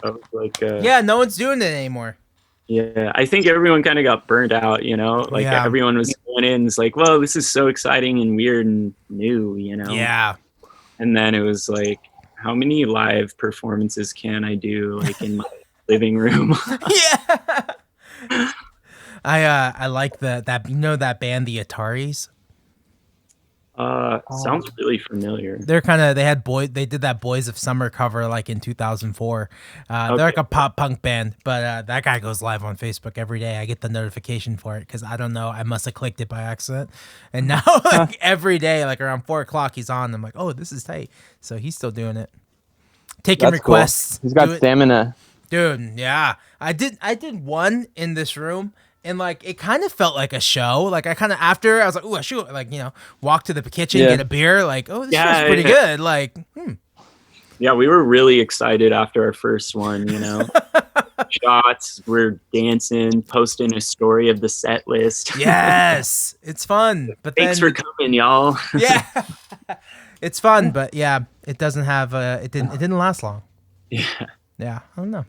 That was like yeah, no one's doing it anymore. Yeah, I think everyone kind of got burnt out, you know? Like everyone was going in, it's like, well, this is so exciting and weird and new, you know? Yeah. And then it was like, how many live performances can I do like in my living room? Yeah. I like that you know that band the Ataris? Sounds really familiar. They did that Boys of Summer cover like in 2004. They're like a pop punk band, but that guy goes live on Facebook every day. I get the notification for it because I don't know, I must have clicked it by accident. And now like every day, like around 4:00 he's on. I'm like, oh, this is tight. So he's still doing it. Taking requests. Cool. He's got stamina. Dude, yeah. I did one in this room. And like it kind of felt like a show. Like I kind of after I was like, "Ooh, I should like walk to the kitchen, get a beer." Like, "Oh, this show's pretty good." Like, Yeah, we were really excited after our first one. Shots, we're dancing, posting a story of the set list. Yes, it's fun. But thanks for coming, y'all. Yeah, it's fun, but yeah, it doesn't have. It didn't last long. Yeah. I don't know.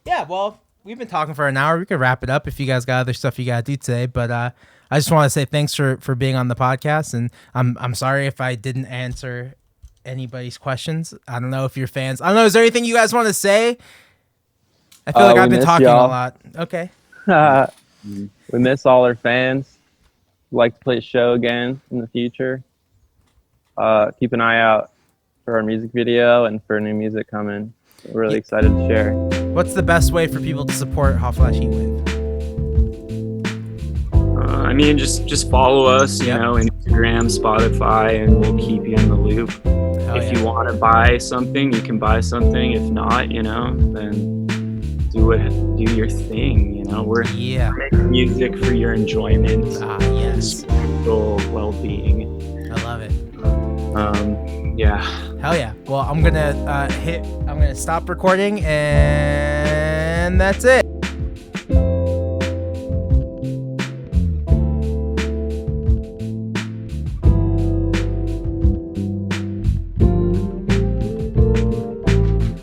Yeah. Well. We've been talking for an hour. We could wrap it up if you guys got other stuff you got to do today. But I just want to say thanks for being on the podcast. And I'm sorry if I didn't answer anybody's questions. I don't know if you're fans. I don't know. Is there anything you guys want to say? I feel like I've been talking a lot. Okay. We miss all our fans. We'd like to play a show again in the future. Keep an eye out for our music video and for new music coming. We're really excited to share. What's the best way for people to support Hot Flash Heatwave? I mean, just follow us, Instagram, Spotify, and we'll keep you in the loop. If you want to buy something, you can buy something. If not, then do your thing. We're making music for your enjoyment. Yes. Spiritual well-being. I love it. Yeah. Hell yeah. Well, I'm gonna stop recording, and that's it.